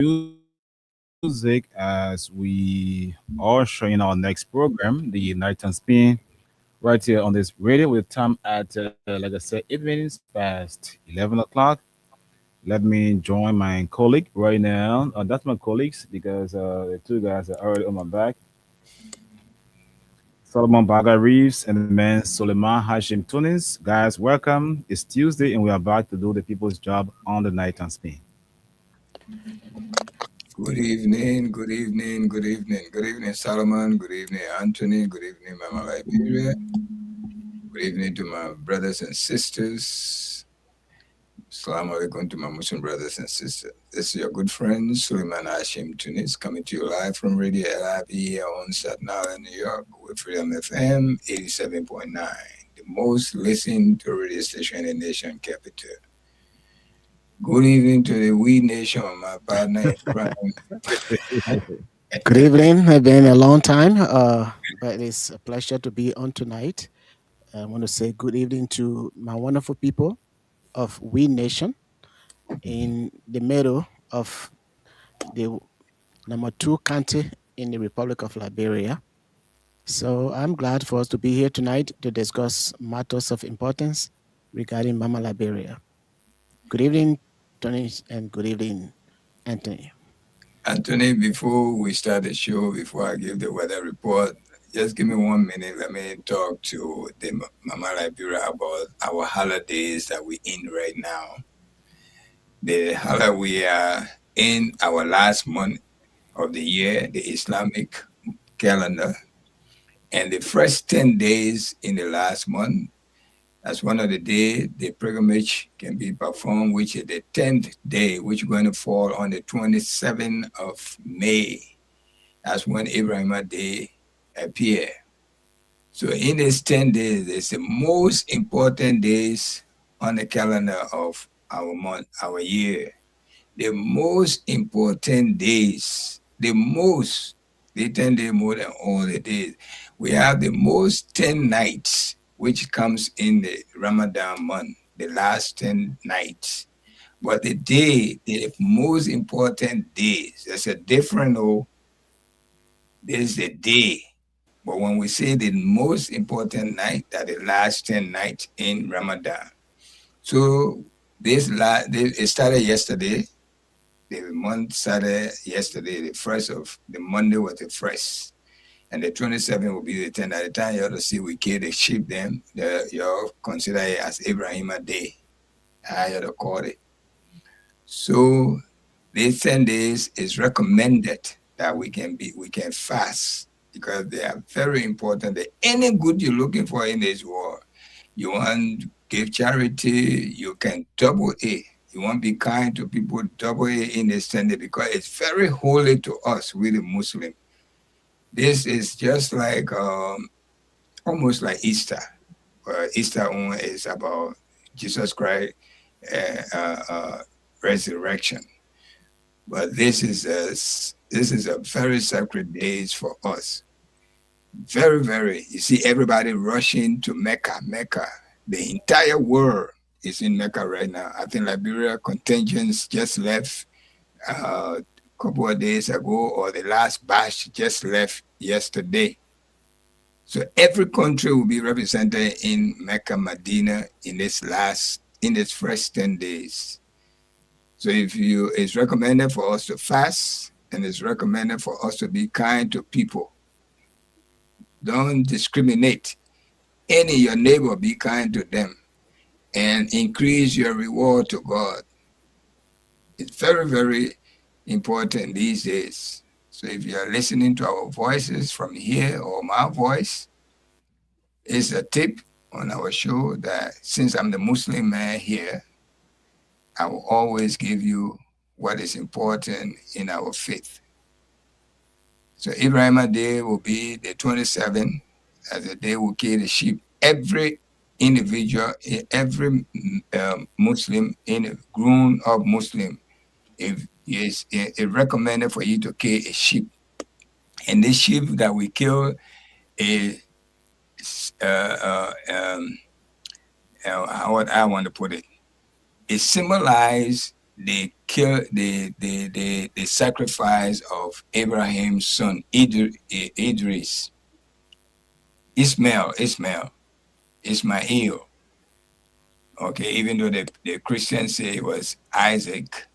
music as we are showing our next program, the Night and Spin, right here on this radio with time at, like I said, 8 minutes past 11 o'clock. Let me join my colleague right now. That's my colleagues because the two guys are already on my back. Solomon Baga Reeves and the man Suleiman Hashim Tunis. Guys, welcome. It's Tuesday and we are back to do the people's job on the Night and Spin. Good evening, good evening, good evening. Good evening, Solomon. Good evening, Anthony. Good evening, Mama Liberia. Good evening to my brothers and sisters. Assalamu alaikum to my Muslim brothers and sisters. This is your good friend, Suleiman Hashim Tunis, coming to you live from Radio LIB here on Staten Island, New York, with Freedom FM 87.9, the most listened to radio station in the nation capital. Good evening to the We Nation, my partner in crime. Good evening. It's been a long time, but it's a pleasure to be on tonight. I want to say good evening to my wonderful people of We Nation in the middle of the number 2 county in the Republic of Liberia. So I'm glad for us to be here tonight to discuss matters of importance regarding Mama Liberia. Good evening, Tony, and good evening, Anthony. Anthony, before we start the show, before I give the weather report, just give me 1 minute. Let me talk to the Mama Liberia about our holidays that we're in right now. The holiday we are in our last month of the year, the Islamic calendar, and the first 10 days in the last month. That's one of the days the pilgrimage can be performed, which is the 10th day, which is going to fall on the 27th of May. That's when Ibrahim Day appear. So in these 10 days, it's the most important days on the calendar of our month, our year. The most important days, the 10 days more than all the days. We have the most 10 nights, which comes in the Ramadan month, the last 10 nights. But the most important days, there's a different, there's the day. But when we say the most important night, that the last 10 nights in Ramadan. So it started yesterday. The month started yesterday, the first of the Monday was the first. And the 27th will be the 10th. At the time you ought to see we kill the sheep them, you consider it as Ibrahim Day. I ought to call it. So these 10 days is recommended that we can fast because they are very important. Any good you're looking for in this world, you want to give charity, you can double it. You want to be kind to people, double it in this 10 days because it's very holy to us, we the Muslim. This is just like almost like Easter. Easter is about Jesus Christ resurrection. But this is a very sacred days for us. Very, very. You see everybody rushing to Mecca. The entire world is in Mecca right now. I think Liberia contingents just left couple of days ago, or the last batch just left yesterday. So every country will be represented in Mecca, Medina in this first 10 days. So it's recommended for us to fast, and it's recommended for us to be kind to people. Don't discriminate. Your neighbor, be kind to them and increase your reward to God. It's very, very important these days. So if you are listening to our voices from here or my voice, it's a tip on our show that since I'm the Muslim man here, I will always give you what is important in our faith. So Ibrahim Day will be the 27th, as the day we kill the sheep. Every individual, every Muslim, grown-up Muslim, if it's recommended for you to kill a sheep. And this sheep that we kill is, how I want to put it, it symbolizes they kill the sacrifice of Abraham's son Idris, Ismail. Okay, even though the Christians say it was Isaac,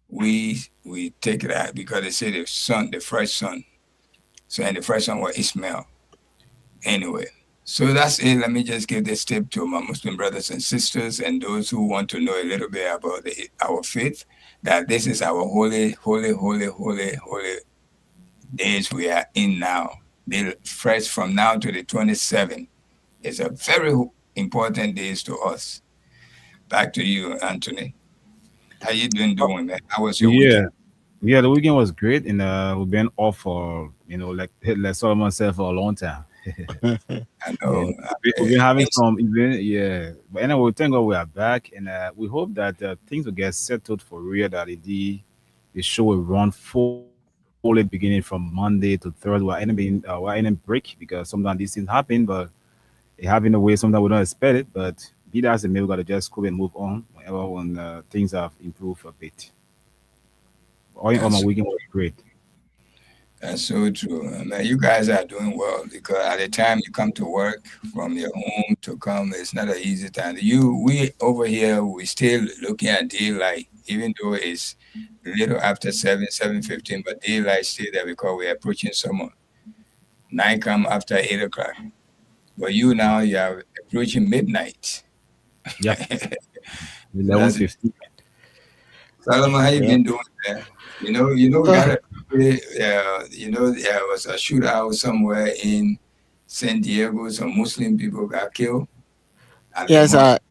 we take it out because they say the son, the first son. So and the first one was Ismail. Anyway, so that's it. Let me just give this tip to my Muslim brothers and sisters and those who want to know a little bit about our faith. That this is our holy days we are in now. The first from now to the 27th is a very important days to us. Back to you, Anthony. How you doing, man? How was your weekend? Yeah, yeah. The weekend was great, and we've been off for like Solomon said, for a long time. I know. And we've been having some event, yeah. But anyway, thank God we are back, and we hope that things will get settled for real. That the show will run fully beginning from Monday to Thursday. We're in a break because sometimes these things happen, but they happen in a way sometimes we don't expect it. But be that as it may, we gotta just cope and move on whenever when things have improved a bit. All in all, my That's weekend was great. That's so true. Man, you guys are doing well because at the time you come to work from your home to come, it's not an easy time. We over here, we still looking at daylight, even though it's a little after 7:15, but daylight still there because we're approaching summer. Night come after 8 o'clock. But you now, you are approaching midnight. Yep, eleven That's fifteen. Solomon, how you Yeah. been doing, man? We Uh, got a, there was a shootout somewhere in San Diego. Some Muslim people got killed at the yes, mosque.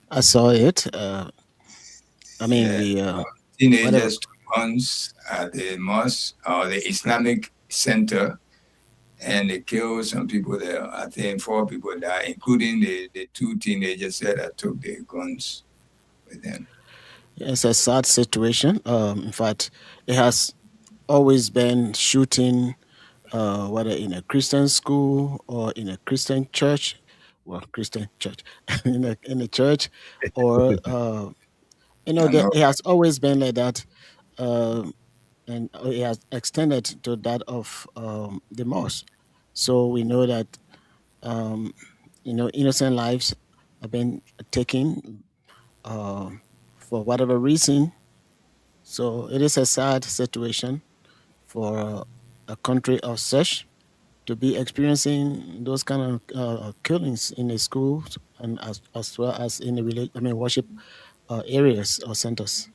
I saw it. I mean, Yeah, the whatever. teenagers took guns at the mosque or the Islamic Center, and they killed some people there. I think 4 people died, including the two teenagers that took the guns with them. It's a sad situation. In fact, it has always been shooting, whether in a Christian school or in a Christian church, well, Christian church, in a church, or I know. it has always been like that, um, and it has extended to that of the mosque. So we know that um, innocent lives have been taken um for whatever reason. So it is a sad situation for a country of such to be experiencing those kind of killings in the schools and as well as in the worship areas or centers.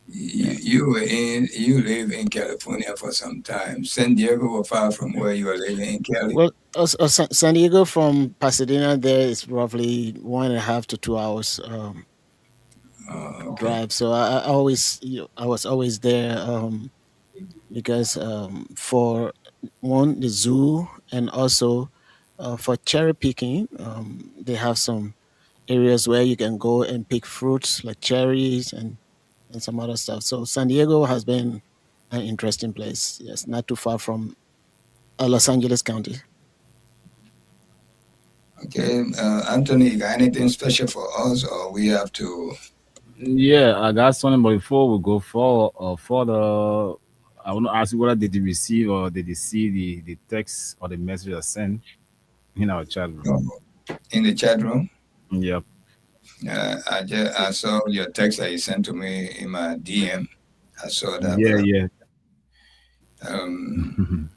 Yeah. You live in California for some time. San Diego was far from where you are living in Cali. Well, San Diego from Pasadena there is roughly 1.5 to 2 hours Okay. drive. So I always, I was always there because for one, the zoo, and also for cherry picking, they have some areas where you can go and pick fruits like cherries and some other stuff. So San Diego has been an interesting place. Yes, not too far from Los Angeles County. Okay. Anthony, you got anything special for us, or we have to? Yeah, I got something, but before we go further, I want to ask you whether did you receive or did you see the text or the message I sent in our chat room? uh, in the chat room? Yep. I saw your text that you sent to me in my DM. I saw that, Yeah, but yeah. um,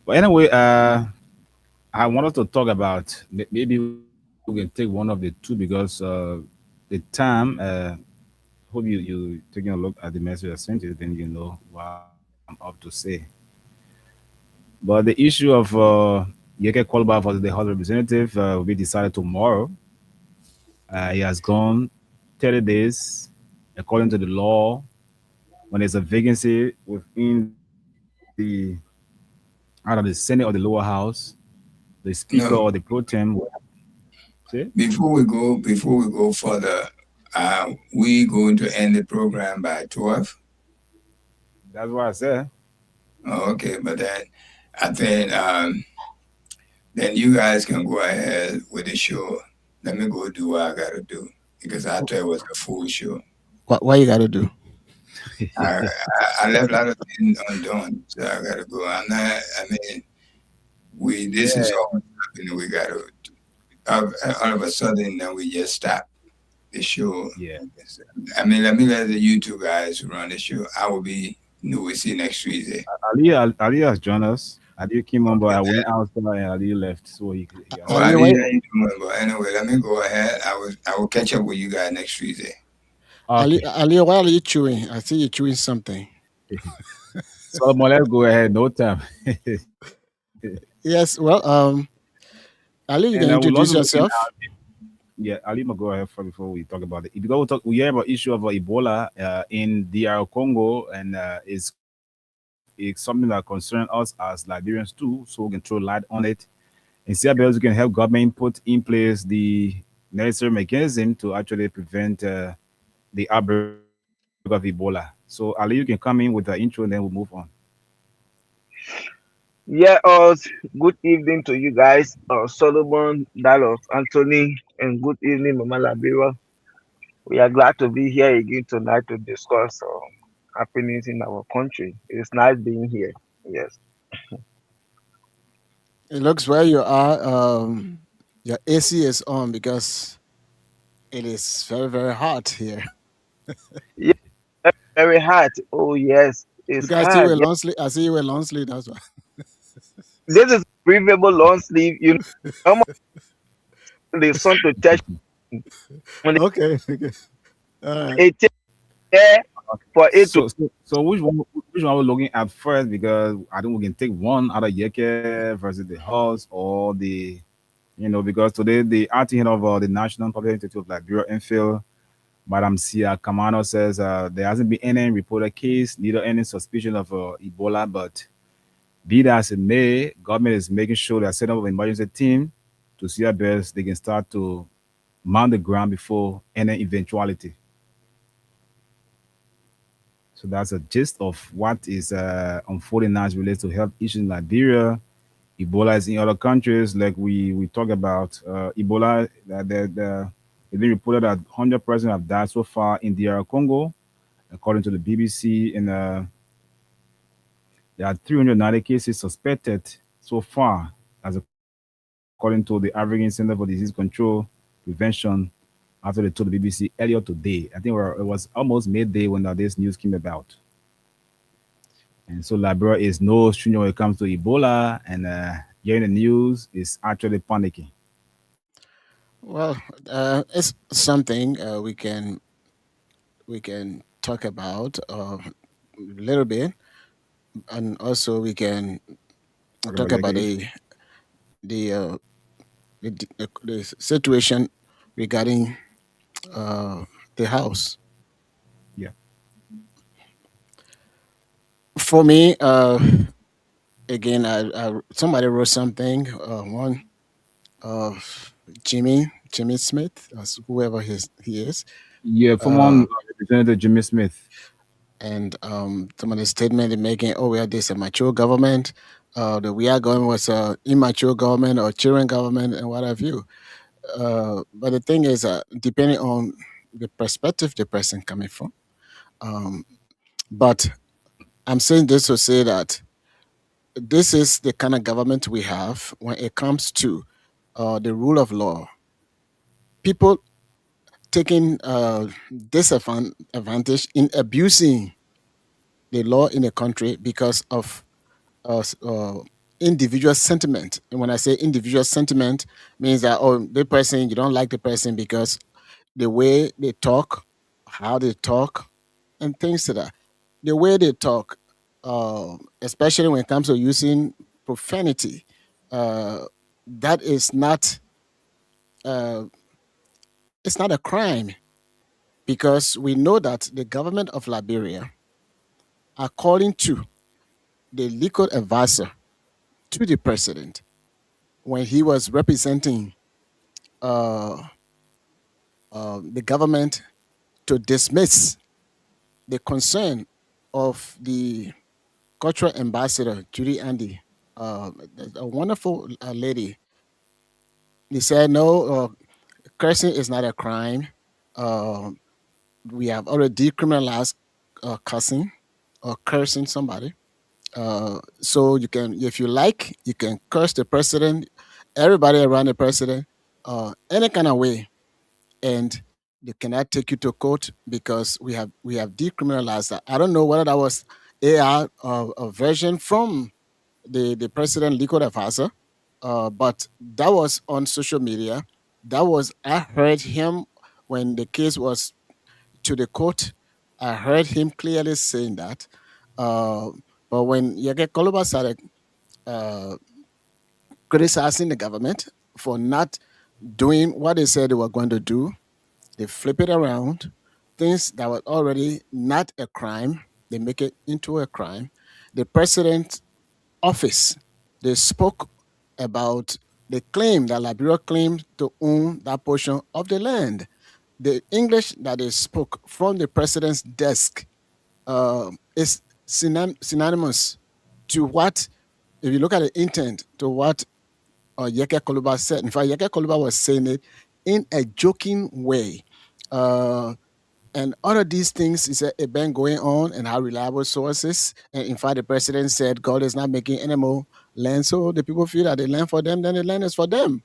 But anyway, I wanted to talk about maybe we can take one of the two because the time. Hope you taking a look at the message I sent you, then you know what I'm up to say. But the issue of Yeke Kolba for the House Representative will be decided tomorrow. He has gone 30 days according to the law. When there's a vacancy within the Senate or the lower house, the speaker or the no. pro tem will say, Before we go further, we going to end the program by 12. that's what I said. Oh, okay, but then I think then you guys can go ahead with the show. Let me go do what I gotta do. because I thought it was a full show. What you got to do? I left a lot of things undone, so I gotta go. I'm not. I mean, we this is Yeah, always happening. We gotta all of a sudden now we just stop the show. yeah. I mean, let me let the you two guys run the show. I will be. No, we see next Tuesday. Ali has joined us. Ali came on, but Okay. I went outside and Ali left, so he Oh, has to I Ali, go. why, didn't know you doing, but anyway, let me go ahead. I will catch up with you guys next Tuesday. Okay. Ali, why are you chewing? I see you chewing something. Solomon, let's go ahead. No time. Yes, well, Ali, you And can I will introduce also looking yourself. at yeah, Ali, go ahead first before we talk about it. Because we hear about issue of Ebola in DR Congo, and it's something that concerns us as Liberians too, so we can throw light on it. And CRBS can help government put in place the necessary mechanism to actually prevent the outbreak of Ebola. So Ali, you can come in with the intro, and then we'll move on. Yeah, good evening to you guys, Solomon, Dallas, Anthony, and good evening, Mama Labira. We are glad to be here again tonight to discuss happenings in our country. It's nice being here. Yes. It looks where you are. Your AC is on because it is very, very hot here. Yeah, very hard. Oh, yes, it's Because I see you hard. were Yeah. long sleeve. I see you were long sleeve. That's why. This is breathable long sleeve. Almost the sun to touch on Okay. Okay. All right. it there for it to. So which one are we looking at first? Because I think we can take one out of Yeke versus the Horse or the because today the acting head of the National Public Institute of Liberia Enfield, Madam Sia Kamano says there hasn't been any reported case, neither any suspicion of Ebola, but be that as it may, government is making sure they're setting up an emergency team to see how best they can start to mount the ground before any eventuality. So that's a gist of what is unfolding now as relates to health issues in Liberia. Ebola is in other countries, like we talk about Ebola. It's been reported that 100% have died so far in DR Congo, according to the BBC. And there are 390 cases suspected so far, as according to the African Center for Disease Control Prevention, after they told the BBC earlier today. I think it was almost midday when this news came about. And so Liberia is no stranger when it comes to Ebola, and hearing the news is actually panicking. Well, it's something we can talk about a little bit, and also we can Talk about talk like about it. the uh, the situation regarding uh, the house. Yeah. For me, again, somebody wrote something. One of Jimmy Smith, as whoever he is, Yeah, from uh, one Representative Jimmy Smith. and some of the statement they're making. Oh, we are this a mature government. The we are going was a immature government or children government and what have you. But the thing is, depending on the perspective the person coming from. Um, but I'm saying this to say that this is the kind of government we have when it comes to the rule of law. People taking disadvantage in abusing the law in a country because of individual sentiment. And when I say individual sentiment, means that oh, the person you don't like the person because the way they talk, how they talk, and things to that. The way they talk, especially when it comes to using profanity, uh, that is not uh, it's not a crime because we know that the government of Liberia, according to the legal advisor to the president, when he was representing uh, the government to dismiss the concern of the cultural ambassador Judy Andy, a wonderful lady. He said, "No, cursing is not a crime. Uh, we have already decriminalized cussing or cursing somebody. So you can, if you like, you can curse the president, everybody around the president, any kind of way, and they cannot take you to court because we have decriminalized that. I don't know whether that was AI a version from the president legal advisor, but that was on social media. That was, I heard him when the case was to the court. I heard him clearly saying that. Uh, but when Yege Koluba started uh, criticizing the government for not doing what they said they were going to do, they flip it around. Things that were already not a crime, they make it into a crime. The president office, they spoke about the claim that Liberia claimed to own that portion of the land. The English that they spoke from the president's desk is synonymous to what, if you look at the intent, to what Yeke Koluba said. In fact, Yeke Koluba was saying it in a joking way. Uh, and all of these things is a been going on and how reliable sources. And in fact, the president said God is not making any more land. So the people feel that the land for them, then the land is for them.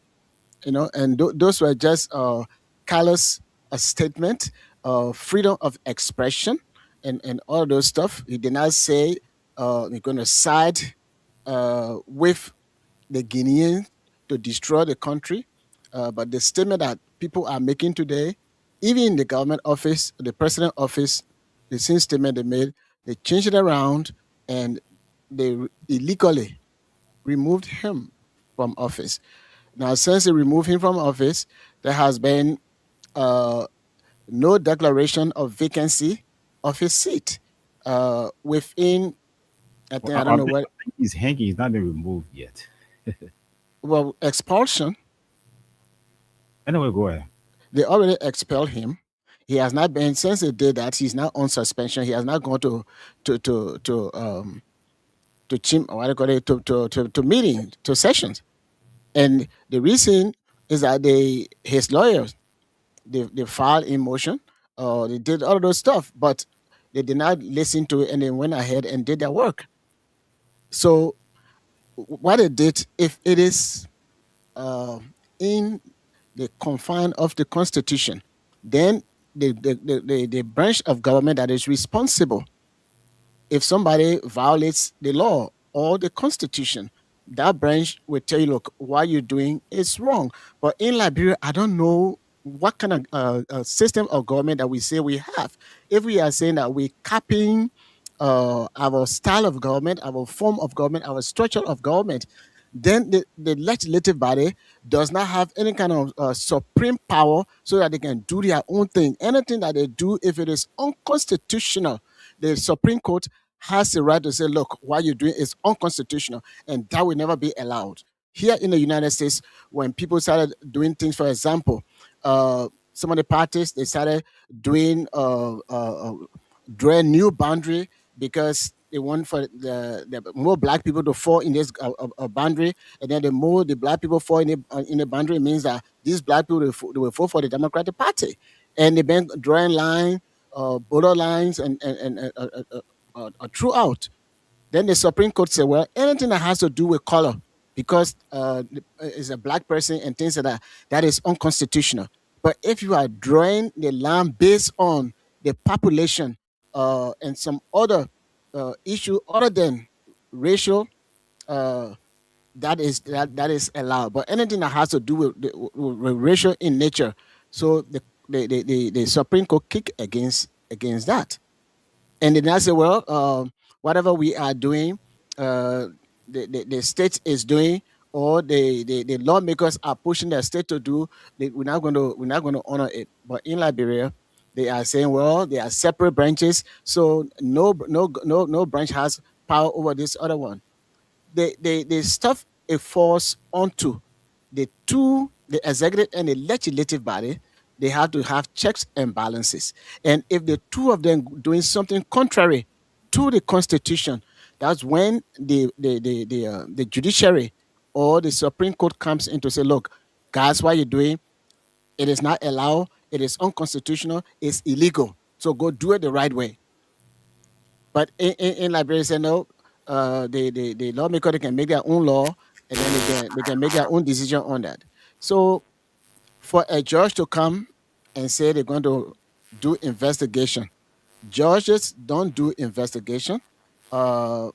And those were just callous a statement of freedom of expression and all of those stuff. He did not say we're going to side with the Guineans to destroy the country. But the statement that people are making today, even in the government office, the president office, the same statement they made, they changed it around and they illegally removed him from office. Now, since they removed him from office, there has been uh, no declaration of vacancy of his seat within. I Well, think I don't know I what. think his hanky is not been removed yet. Well, expulsion. Anyway, go ahead. They already expelled him. He has not been, since they did that. He's now on suspension. He has not gone to chim, what do you call it, to meeting, to sessions. And the reason is that his lawyers, they filed in motion, they did all of those stuff, but they did not listen to it, and they went ahead and did their work. So what they did, if it is uh, in the confine of the Constitution, then the branch of government that is responsible if somebody violates the law or the Constitution, that branch will tell you, look, what you're doing is wrong. But in Liberia, I don't know what kind of system of government that we say we have. If we are saying that we're capping our style of government, our form of government, our structure of government, then the legislative body does not have any kind of supreme power so that they can do their own thing. Anything that they do, if it is unconstitutional, the Supreme Court has the right to say, look, what you're doing is unconstitutional, and that will never be allowed. Here in the United States, when people started doing things, for example, some of the parties, they started doing drawing new boundary because they want for the more black people to fall in this boundary, and then the more the black people fall in the boundary, means that these black people they will vote for the Democratic Party, and they've been drawing line, border lines, and throughout. Then the Supreme Court said, well, anything that has to do with color, because is a black person and things like that, that is unconstitutional. But if you are drawing the line based on the population and some other issue other than racial, uh, that is allowed. But anything that has to do with racial in nature, so the Supreme Court kick against that. And then I say, well, whatever we are doing, uh, the state is doing, or the lawmakers are pushing the state to do, we're not going to honor it. But in Liberia, they are saying, well, they are separate branches, so no branch has power over this other one. The stuff it falls onto the executive and the legislative body. They have to have checks and balances, and if the two of them doing something contrary to the Constitution, that's when the judiciary or the Supreme Court comes in to say, look, guys, what you're doing, it is not allowed, it is unconstitutional, it's illegal. So go do it the right way. But in Liberia, they say no. The lawmaker, they can make their own law, and then they can make their own decision on that. So for a judge to come and say they're going to do investigation, judges don't do investigation. Uh,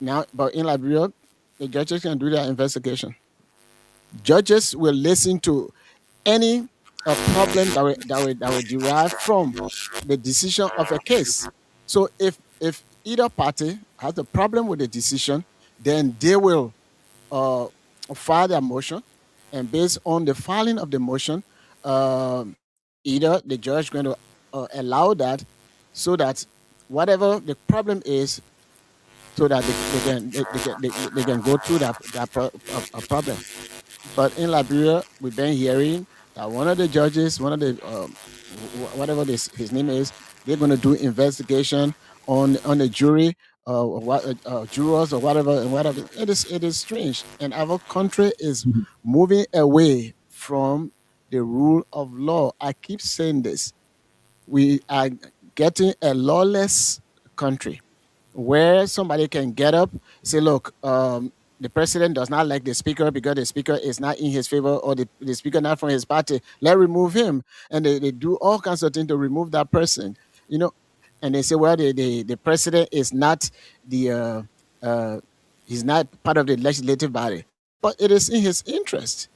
Now, but in Liberia, the judges can do their investigation. Judges will listen to any problem that will derive from the decision of a case. So if either party has a problem with the decision, then they will uh, file their motion, and based on the filing of the motion, um, either the judge going to allow that, so that whatever the problem is, so that they can go through that problem. But in Liberia, we've been hearing that one of the judges, one of the whatever his name is, they're going to do investigation on the jury, jurors or whatever and whatever. It is strange, and our country is moving away from the rule of law. I keep saying this. We are getting a lawless country where somebody can get up, say, look, the president does not like the speaker because the speaker is not in his favor, or the speaker not from his party. Let's remove him. And they do all kinds of things to remove that person. You know, and they say, well, the president is not the he's not part of the legislative body. But it is in his interest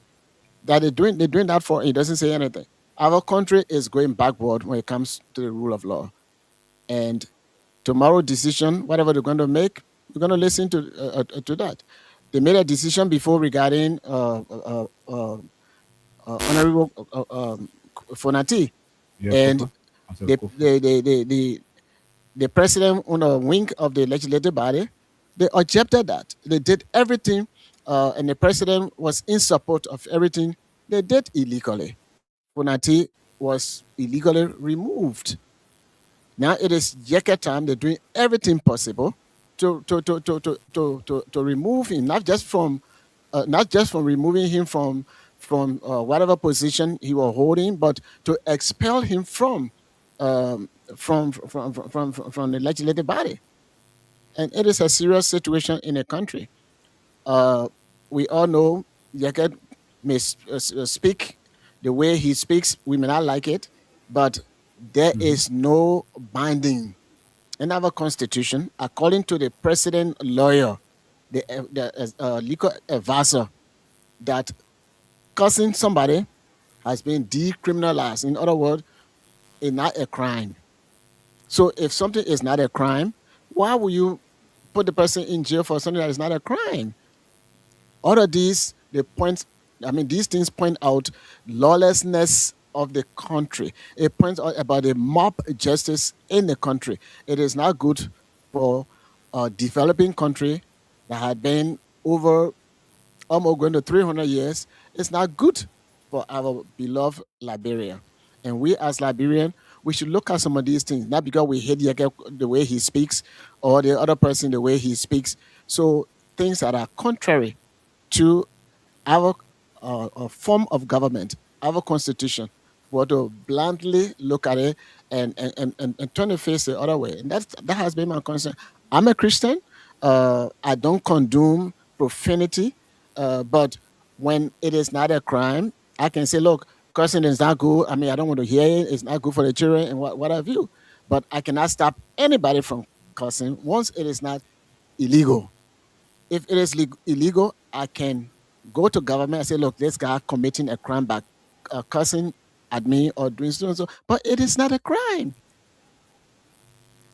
that they're doing that for. He doesn't say anything. Our country is going backward when it comes to the rule of law. And tomorrow decision, whatever they're going to make, we're going to listen to that. They made a decision before regarding Honorable Fonati, Yeah, and Kofa. Answer the Kofa. the, the the the the president on the wing of the legislative body, they objected that. They did everything, and the president was in support of everything they did illegally. Fonati was illegally removed. Now it is Yeke time. They're doing everything possible to remove him, not just from removing him from whatever position he was holding, but to expel him from the legislative body. And it is a serious situation in the country. Uh, we all know Yeke may speak the way he speaks. We may not like it, but there is no binding in our constitution, according to the president lawyer, the legal advisor, that cursing somebody has been decriminalized. In other words, it's not a crime. So if something is not a crime, why will you put the person in jail for something that is not a crime? All of these, these things point out lawlessness of the country. It points out about the mob justice in the country. It is not good for a developing country that had been over almost going to 300 years. It's not good for our beloved Liberia. And we as Liberian, we should look at some of these things, not because we hate Yeke the way he speaks, or the other person the way he speaks. So things that are contrary to our form of government, our constitution, were to bluntly look at it and turn the face the other way. And that has been my concern. I'm a Christian. I don't condone profanity, but when it is not a crime, I can say, look, cursing is not good. I mean, I don't want to hear it. It's not good for the children and what have you. But I cannot stop anybody from cursing once it is not illegal. If it is illegal, I can go to government and say, look, this guy committing a crime by cursing at me or doing so and so, but it is not a crime.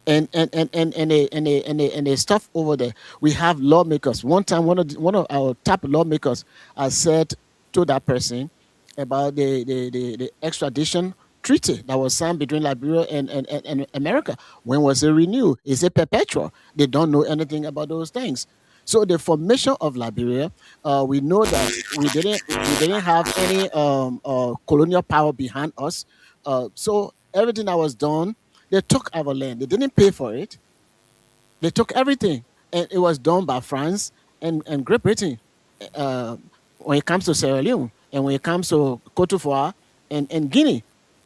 And they stuff over there. We have lawmakers. One time, one of our top lawmakers has said to that person about the extradition treaty that was signed between Liberia and America. When was it renewed? Is it perpetual? They don't know anything about those things. So the formation of Liberia, we know that we didn't have any colonial power behind us. So everything that was done, they took our land. They didn't pay for it. They took everything, and it was done by France and Great Britain. Uh, when it comes to Sierra Leone, and when it comes to Cote d'Ivoire and Guinea.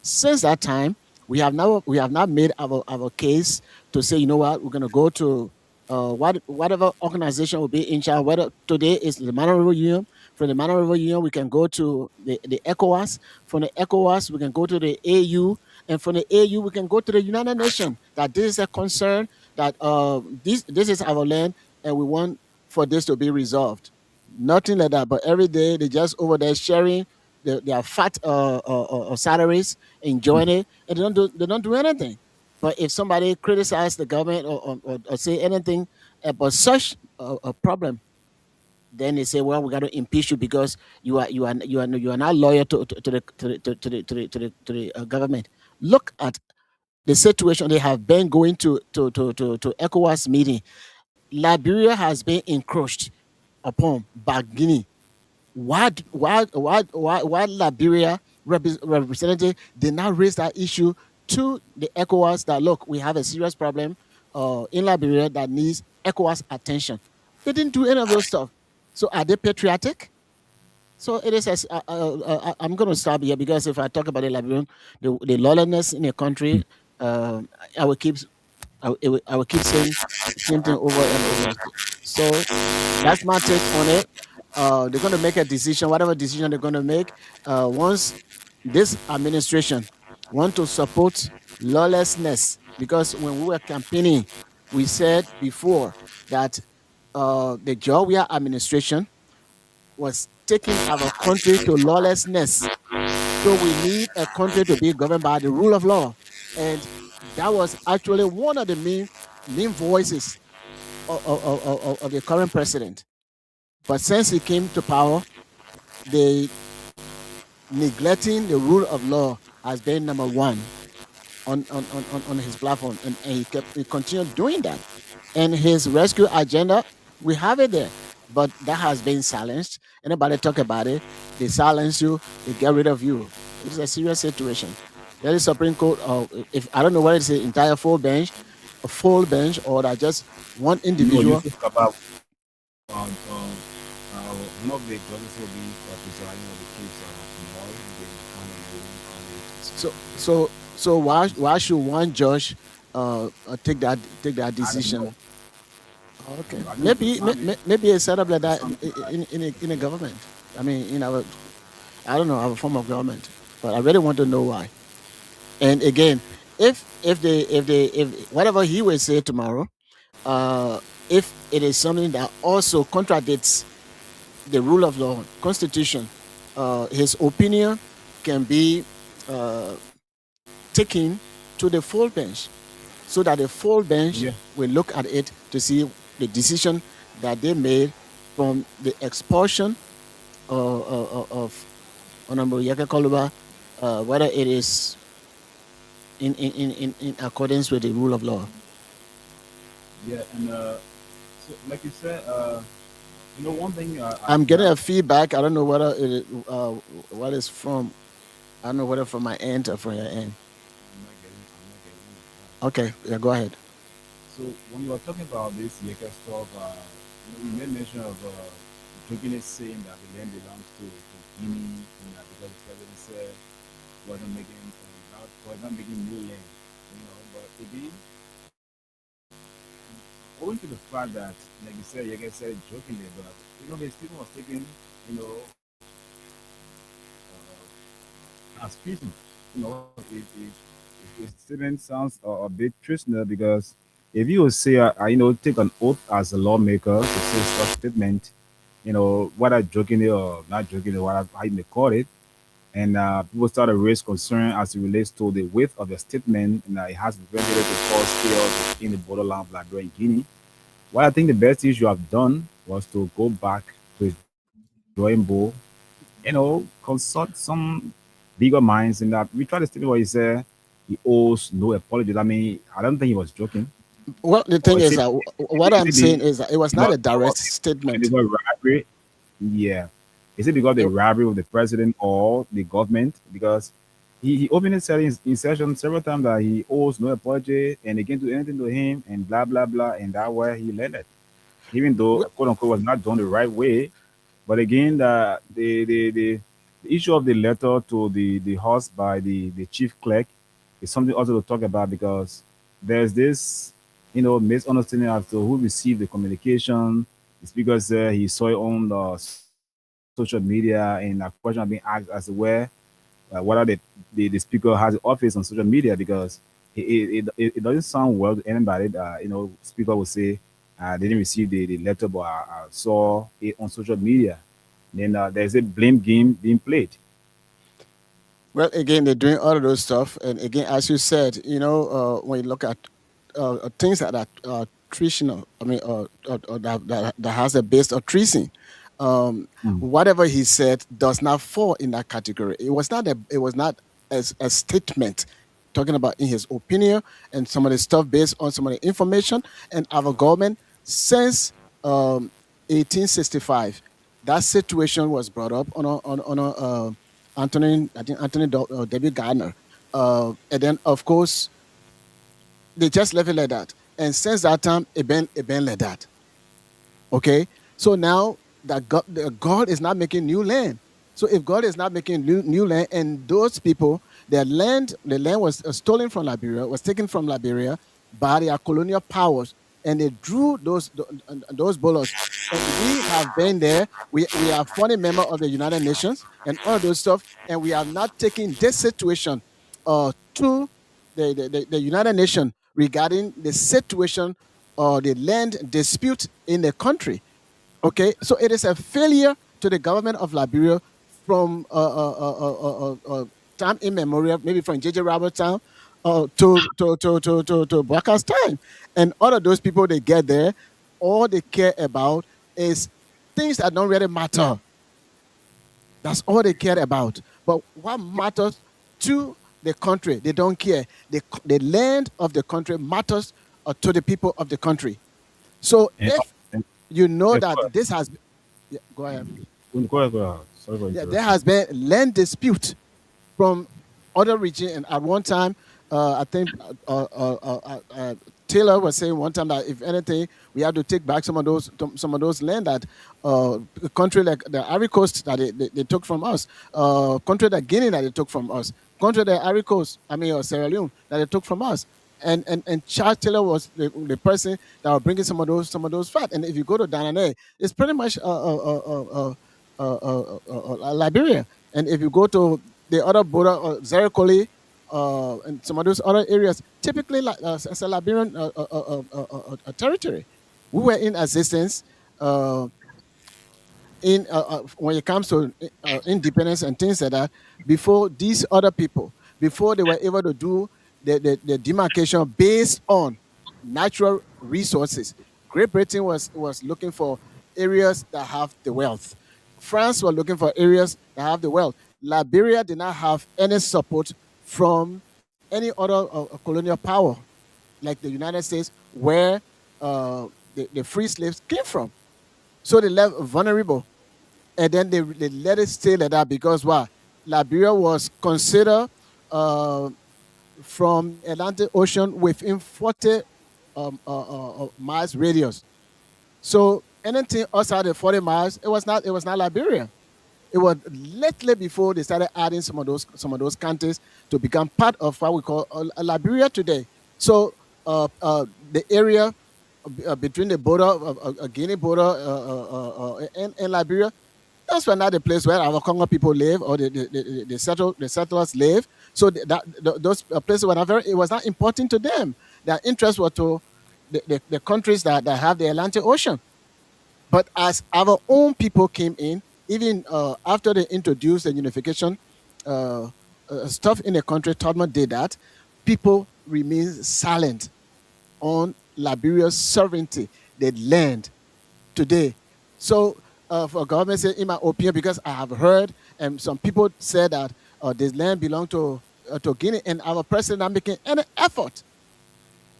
Since that time, we have not made our case to say, you know what, we're gonna go to whatever organization will be in charge. Whether today is the Mano River Union, from the Mano River Union we can go to the ECOWAS. From the ECOWAS we can go to the AU, and from the AU we can go to the United Nations. That this is a concern, that this is our land, and we want for this to be resolved. Nothing like that. But every day they just over there sharing their fat salaries, enjoying it, and they don't do anything. But if somebody criticize the government, or say anything about such a problem, then they say, well, we got to impeach you because you are not loyal to the government. Look at the situation they have been going to ECOWAS meeting. Liberia has been encroached upon by Guinea. Why Liberia representative did not raise that issue to the ECOWAS, that look, we have a serious problem in Liberia that needs ECOWAS attention. They didn't do any of those stuff. So are they patriotic? So it is. I'm going to stop here, because if I talk about the Liberian, the lawlessness in the country, I will keep I will keep saying the same thing over and over again. So that's my take on it. They're going to make a decision, whatever decision they're going to make. Once this administration want to support lawlessness, because when we were campaigning, we said before that the Georgia administration was taking our country to lawlessness. So we need a country to be governed by the rule of law, and that was actually one of the main voices of the current president. But since he came to power, the neglecting the rule of law has been number one on his platform, and he continued doing that. And his rescue agenda, we have it there, but that has been silenced. Anybody talk about it, they silence you, they get rid of you. It is a serious situation. There is Supreme Court. If I don't know whether it's the entire full bench, or that just one No, you individual. talk about one of the judges will be presiding over the case tomorrow, and then So why should one judge take that I don't know. decision? Okay, I know it's maybe Islamic maybe a setup like or that something like in a government. I mean, in our, I don't know, our form of government, but I really want to know why. And again, if whatever he will say tomorrow, uh, if it is something that also contradicts the rule of law, constitution, his opinion can be uh, taken to the full bench, so that the full that. bench Yeah, will look at it to see the decision that they made from the expulsion of Honorable Yaka Koluba, whether it is in accordance with the rule of law. yeah, and so like you said, one thing I'm you getting have. a feedback. I don't know whether what is from. I don't know whether from my end or from your end. I'm not getting it. Okay, yeah, go ahead. So when you were talking about this Yeka stuff, you made mention of jokingly saying that the land belongs to Guinea, because the president said wasn't making not was not making new land, But again, owing to the fact that, like you said, Yeka said jokingly, but the statement was taken, you know, as treason. His statement sounds a bit treasonable, because if you would say, take an oath as a lawmaker to say such statement, whether jokingly or not jokingly, whatever how you may call it, and people start to raise concern as it relates to the weight of the statement, and it has eventually to cause chaos in the borderland of Liberia and Guinea. What I think the best thing you have done was to go back to his drawing board, consult some bigger minds, in that we tried to statement where he said he owes no apologies. I mean, I don't think he was joking. Well, the Or thing is that what is I'm it saying is that it was not because a direct statement. because robbery? Yeah. Is it because the It, robbery of the president or the government? Because he openly said in session several times that he owes no apology and they can't do anything to him and blah blah blah, and that where he landed. Even though we- quote unquote was not done the right way. But again, the the issue of the letter to the house by the chief clerk is something also to talk about because there's this misunderstanding as to who received the communication. The speaker said he saw it on the social media, and a question being asked as to whether the speaker has an office on social media because it doesn't sound well to anybody. Speaker will say, I didn't receive the letter, but I saw it on social media. Then there's a blame game being played. Well, again, they're doing all of those stuff, and again, as you said, when you look at things that are treasonal, I mean, that has a base of treason, Mm. whatever he said does not fall in that category. It was not as a statement talking about in his opinion and some of the stuff based on some of the information and our government since 1865. That situation was brought up on a Anthony, I think W. Gardner, and then of course they just left it like that. And since that time, it been like that. Okay, so now that God is not making new land. So if God is not making new land, and those people, the land was stolen from Liberia, was taken from Liberia by their colonial powers, and they drew those bullets. And we have been there. We are founding member of the United Nations and all those stuff, and we are not taking this situation to the United Nations regarding the situation or the land dispute in the country. Okay, so it is a failure to the government of Liberia from time immemorial, maybe from J.J. Roberts' time to Broca's time. And all of those people, they get there, all they care about is things that don't really matter. That's all they care about. But what matters to the country, they don't care. The land of the country matters to the people of the country. So And, if and you know yeah, that this has, yeah, go ahead. go ahead, go ahead. Sorry for Yeah, there interrupting. has been land dispute from other region, and at one time, I think Taylor was saying one time that if anything, we have to take back some of those land that a country like the Ivory Coast that they took from us, country like Guinea that they took from us, country like Ivory Coast, I mean, or Sierra Leone that they took from us. And Charles Taylor was the person that was bringing some of those facts. And if you go to Danane, it's pretty much Liberia. And if you go to the other border, Zerikoli, and some of those other areas, typically like as a Liberian territory, we were in existence uh, in when it comes to independence and things like that before these other people, before they were able to do the demarcation based on natural resources. Great Britain was looking for areas that have the wealth. France was looking for areas that have the wealth. Liberia did not have any support from any other colonial power like the United States, where the free slaves came from. So they left vulnerable, and then they let it stay like that because why? Liberia was considered uh, from Atlantic Ocean within 40 miles radius. So anything outside the 40 miles, it was not Liberia. It was lately before they started adding some of those counties to become part of what we call Liberia today. So the area between the border of Guinea border and Liberia, that's not the place where our Congo people live or the settlers live. So those places were not very. It was not important to them. Their interest was to the countries that have the Atlantic Ocean. But as our own people came in, even after they introduced the unification uh, stuff in the country, Todman did that. People remain silent on Liberia's sovereignty, the land today. So, for government say, in my opinion, because I have heard and some people say that this land belongs to Guinea, and our president not making any effort,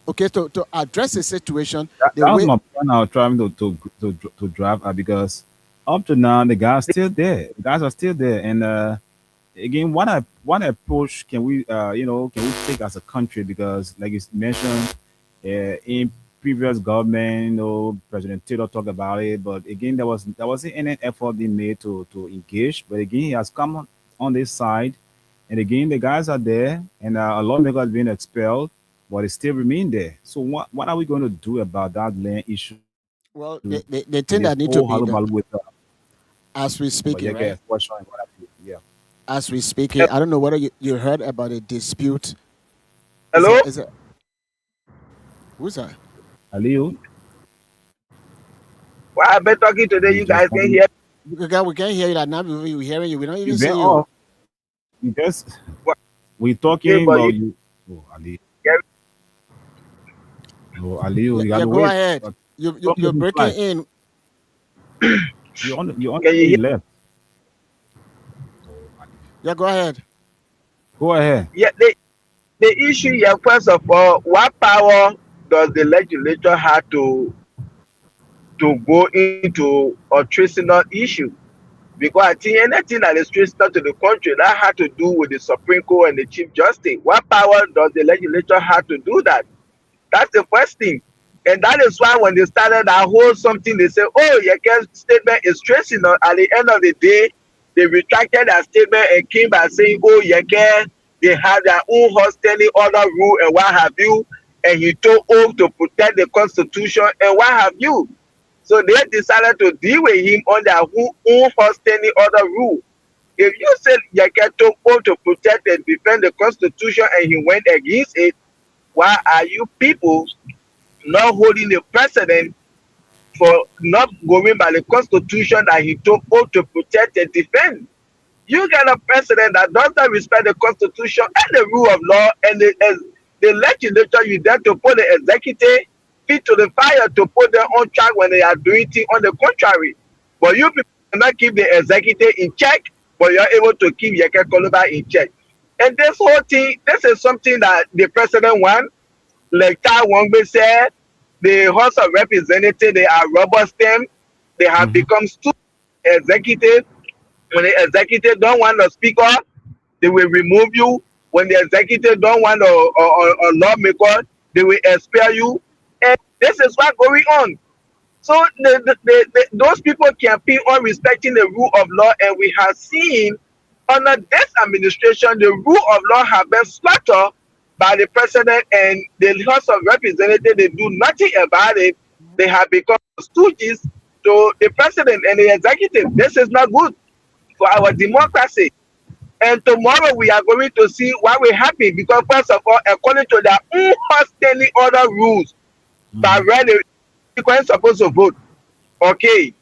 okay, to address the situation the That was way. my point I was trying to drive at because up to now the guys still there. The guys are still there, and again, what approach can we can we take as a country because like you mentioned, in previous government, President Taylor talked about it, but again, there wasn't any effort being made to engage. But again, he has come on this side, and again, the guys are there, and a lawmaker has been expelled, but it still remain there. So what are we going to do about that land issue Well, in this the thing whole that need to hullabaloo be with done as we but yeah, speaking, guys, right? what's showing what I feel. Yeah. As we speaking, I don't know whether you heard about a dispute. Hello? Is it who's that? Aliu, Well, I've been talking today. you You just guys can only hear. We can't hear you. That now we're hearing you. We don't you even been see you. off. You just What? we Okay, talking, but but you you oh Ali, hear. oh Aliu, Yeah, you got yeah, to go wait. ahead. But You're somebody breaking reply. in. You on Can you you hear? left. Yeah, go ahead. Go ahead. Yeah, the issue here, first of all, what power does the legislature have to go into a treasonous issue? Because I think anything that is treasonous to the country that had to do with the Supreme Court and the Chief Justice. What power does the legislature have to do that? That's the first thing. And that is why when they started that whole something, they say, oh, your statement is treasonous. At the end of the day, they retracted that statement and came by saying, oh, they have their own hostile order rule and what have you. And he took oath to protect the Constitution and what have you. So they decided to deal with him on their own hostile order rule. If you say Yeke took oath to protect and defend the Constitution and he went against it, why are you people not holding the precedent for not going by the Constitution that he took oath to protect and defend? You get a president that does not respect the Constitution and the rule of law, and the legislature, you dare to put the executive feet to the fire to put them on track when they are doing things on the contrary. But you people cannot keep the executive in check, but you are able to keep Yeke Koluba in check. And this whole thing, this is something that the president wants. Like Tai Wongbe said, the House of Representatives, they are rubber stamp. They have Hmm. become stupid executive. When the executive don't want a speaker, they will remove you. When the executive don't want a lawmaker, they will expel you. And this is what's going on. So those people campaign on respecting the rule of law, and we have seen under this administration the rule of law have been slaughtered by the president and the House of Representatives. They do nothing about it. They have become stooges to the president and the executive. This is not good for our democracy. And tomorrow we are going to see what will happen because first of all, according to their own standing order rules, by Hmm. where the Bitcoin supposed to vote. Okay.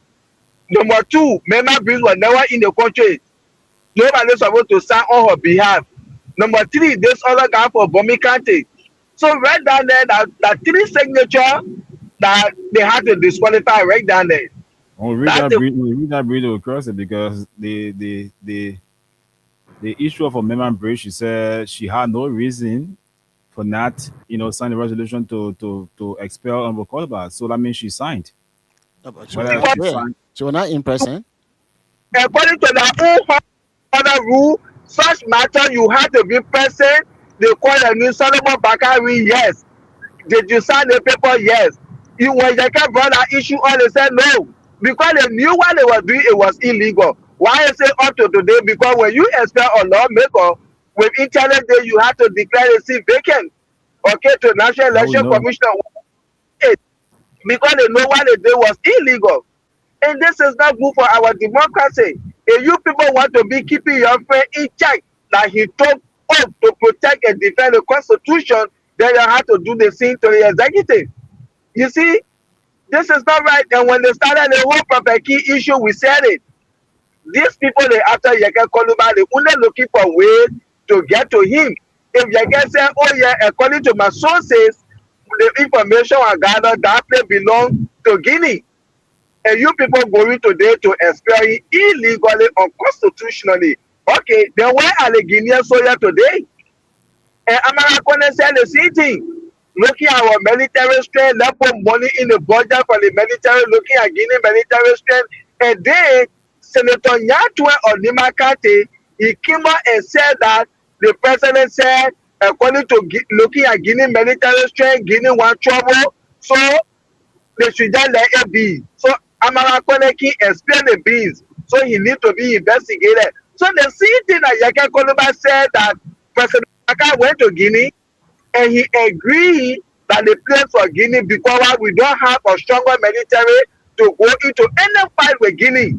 Number two, member bills were never in the country. Nobody is supposed to sign on her behalf. Number three, this other guy for Bomi County. So right down there, that three signature that they had to disqualify right down there. That's the We read that breed across it because the issue of a member bridge, she said she had no reason for not, sign the resolution to expel Mbokoloba. So that means she signed. No, but she was Whether not she there. signed, She was not in person. according to their own other rule, such matter you have to be present. They call the new Solomon Bakari, yes. Did you sign the paper? Yes. You when they can brought that issue on, they said no. Because they knew what they were doing, it was illegal. Why is it up to today? Because when you expel a lawmaker with internet day, you have to declare the seat vacant. Okay, to National how we Election know? Commission because they know what they did was illegal. And this is not good for our democracy. If you people want to be keeping your friend in check, that he took oath to protect and defend the Constitution, then you have to do the same to the executive. You see, this is not right. And when they started the whole property issue, we said it. These people, they after Yeke Koluba, they only looking for ways to get to him. If Yeke said, oh yeah, according to my sources, the information I gathered, that place belong to Guinea. And you people going today to expel him illegally, unconstitutionally. Okay, then why are the Guineans so here today? And Americans said the same thing. Looking at our military strength, let's put money in the budget for the military, looking at Guinea military strength. And then Senator Nyatwe Onimakate, he came out and said that the president said, according to looking at Guinea military strength, Guinea want trouble. So they should just let it be. So Amara Koneki explained the beans. So he need to be investigated. So the same thing that Yaka Koluba said that President Yaka went to Guinea and he agreed that the place for Guinea because we don't have a stronger military to go into any fight with Guinea.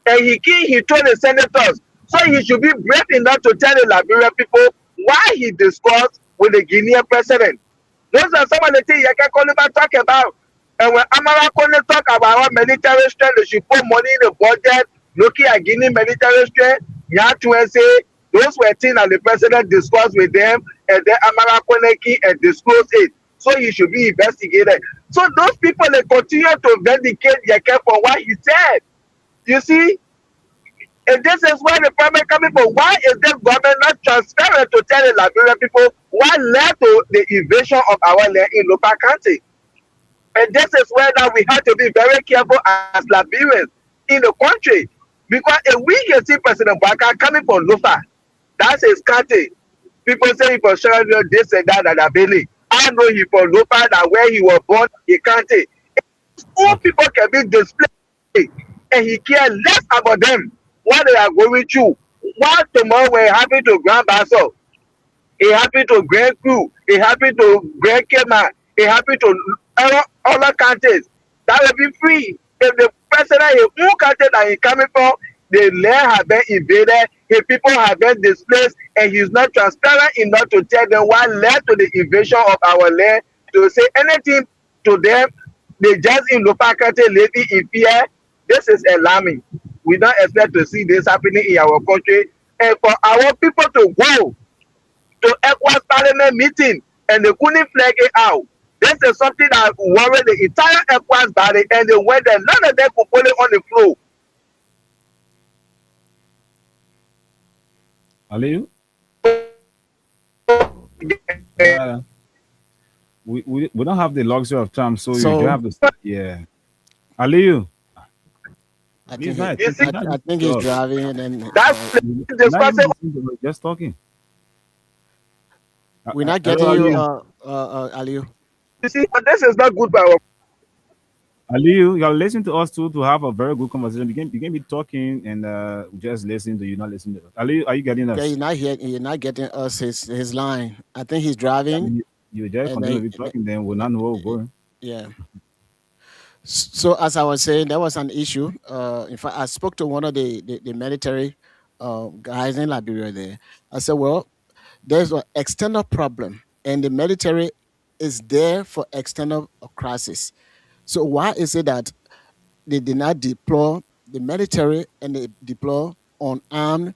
And he told the senators, so he should be brave enough to tell the Liberian people why he discussed with the Guinean president. Those are some of the things Yaka Koluba talk about. And when Amara Kone talk about our military strength, they should put money in the budget, looking at Guinea military strength. Yatu say those were things that the president discussed with them, and then Amara Koneki and disclosed it. So he should be investigated. So those people they continue to vindicate Yaka for what he said. You see, and this is where the problem coming from. Why is this government not transparent to tell the Liberian people what led to the invasion of our land in local country? And this is where now we have to be very careful as Liberians in the country. Because if we can see President Baka coming from Lufa, that's his country. People say he from Sierra Leone, this and that, and Abeli. I know he from Lufa, that where he was born, he country. All people can be displayed, and he cares less about them, what they are going through. What tomorrow we're happy to Grand Basso, he happy to Grand Crew, he happy to Grand Kema, he happy to other countries. That will be free. If the president in who country that he coming from, the land have been invaded, his people have been displaced, and he's not transparent enough to tell them what led to the invasion of our land, to say anything to them. They just in local country living in fear. This is alarming. We don't expect to see this happening in our country. And for our people to go to ECOWAS Parliament meeting and they couldn't flag it out. This is something that worried the entire ECOWAS body, and they went there. None of them could put it on the floor. Aliyu? Uh, we don't have the luxury of time, so you So have to. Yeah. Aliyu, I he's think not. You see, I think he's driving, and then that's Not discussing. even listening to us, just talking. we're not Hello, getting you, Aliyu. Aliu. You see, but this is not good for our. Aliyu, you're listening to us too to have a very good conversation. You can be talking and just listening to you, not listening to us. Aliyu, are you getting Okay, us? you're not getting us his line. I think he's driving, You just and continue to be talking, then we'll not know where we're going. yeah. So as I was saying, there was an issue. In fact, I spoke to one of the military guys in Liberia there. I said, well, there's an external problem, and the military is there for external crisis. So why is it that they did not deploy the military and they deploy unarmed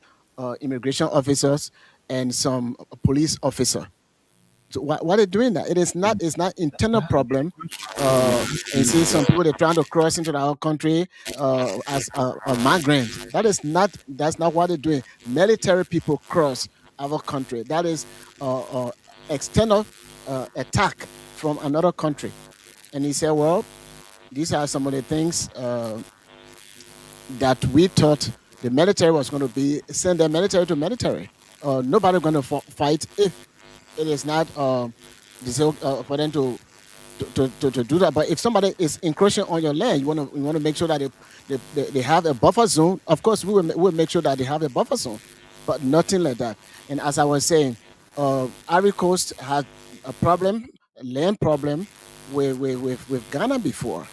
immigration officers and some police officer? So why they doing that? It's not internal problem. And see some people they're trying to cross into our country as a migrant. That's not what they're doing. Military people cross our country. That is external attack from another country. And he said, well, these are some of the things that we thought the military was going to be send the military to military. Nobody going to fight if it is not for them to do that. But if somebody is encroaching on your land, you want to make sure that they have a buffer zone. Of course, we will make sure that they have a buffer zone, but nothing like that. And as I was saying, Ivory Coast had a problem, a land problem with Ghana before.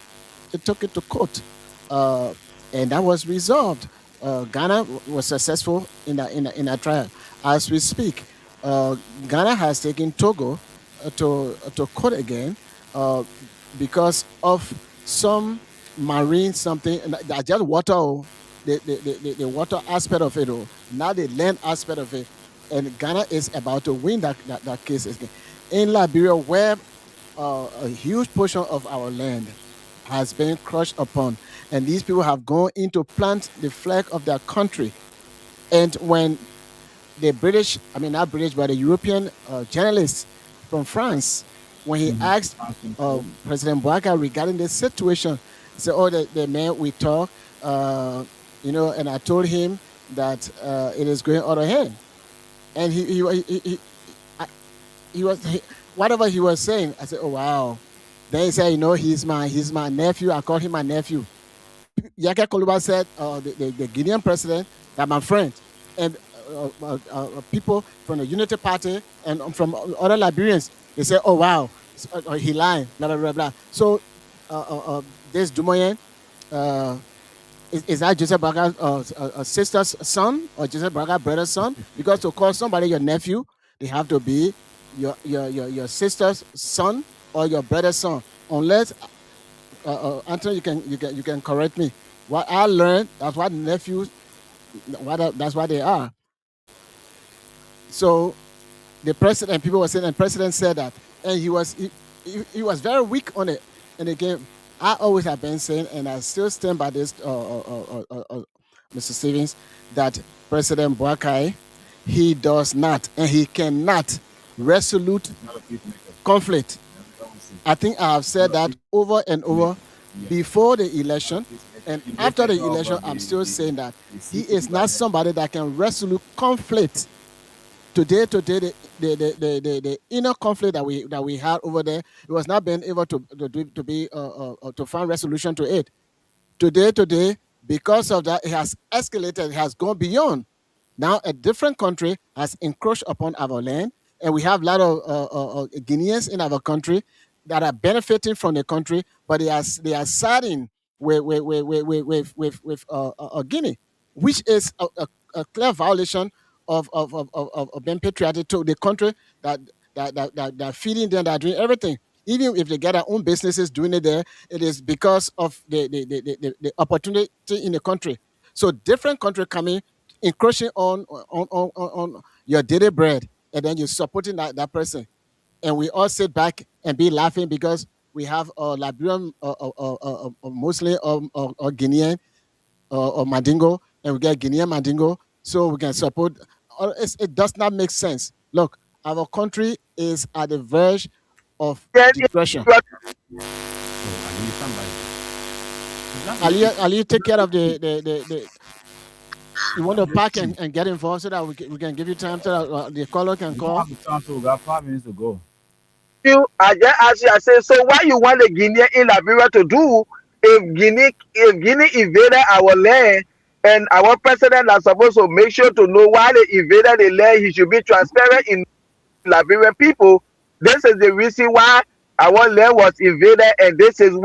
They took it to court, and that was resolved. Ghana was successful in that trial. As we speak, Ghana has taken Togo to court again because of some marine something that just water, the water aspect of it, not the land aspect of it. And Ghana is about to win that case again. In Liberia, where a huge portion of our land has been crushed upon, and these people have gone in to plant the flag of their country. And when the British, I mean not British, but the European journalist from France, when he asked President Bouaka regarding this situation, he said, "Oh, the man we talk, and I told him that it is going out of hand." And he was whatever he was saying. I said, "Oh wow, Then he said, he's my nephew. I call him my nephew. Yaka Koluba said, the Guinean president, that my friend, and people from the Unity Party and from other Liberians, they say, oh wow, he lying, blah blah blah blah. So this Dumoyen, uh, is that Joseph Braga's sister's son or Joseph Braga brother's son? Because to call somebody your nephew, they have to be your sister's son or your brother's son, unless Anthony, you can correct me. What I learned, that's what nephews, that's what they are. So the president, people were saying, and president said that, and he was very weak on it. And again, I always have been saying, and I still stand by this, Mr. Stevens, that President Boakai, he does not and he cannot resolute Not a peacemaker. conflict. That was it. I think I have said Not a that over and over Yeah. before the election. Peacemaker. And You after the mentioned all election, about I'm still saying that the he secret is not government. somebody that can resolute conflict. Today, the inner conflict that we had over there, it was not being able to find resolution to it. Today, because of that, it has escalated, it has gone beyond. Now a different country has encroached upon our land, and we have a lot of Guineans in our country that are benefiting from the country, but they are siding with Guinea, which is a clear violation of being patriotic to the country that feeding them, that are doing everything. Even if they get their own businesses doing it there, it is because of the opportunity in the country. So different country coming encroaching on your daily bread, and then you're supporting that person, and we all sit back and be laughing because we have a Liberian Muslim or Guinean or Mandingo, and we get Guinean Mandingo, so we can support. It does not make sense. Look, our country is at the verge of Then if depression. you are Oh, I need somebody. It's not Ali, really. Ali, take care of the you want to pack and get involved so that we can give you time so that the caller can We don't call. have the time to. We got 5 minutes to go. I just ask you, I say, so what you want the Guinea in Liberia to do if Guinea invaded our land and our president are supposed to make sure to know why they invaded the land, he should be transparent in Liberian people. This is the reason why our land was invaded, and this is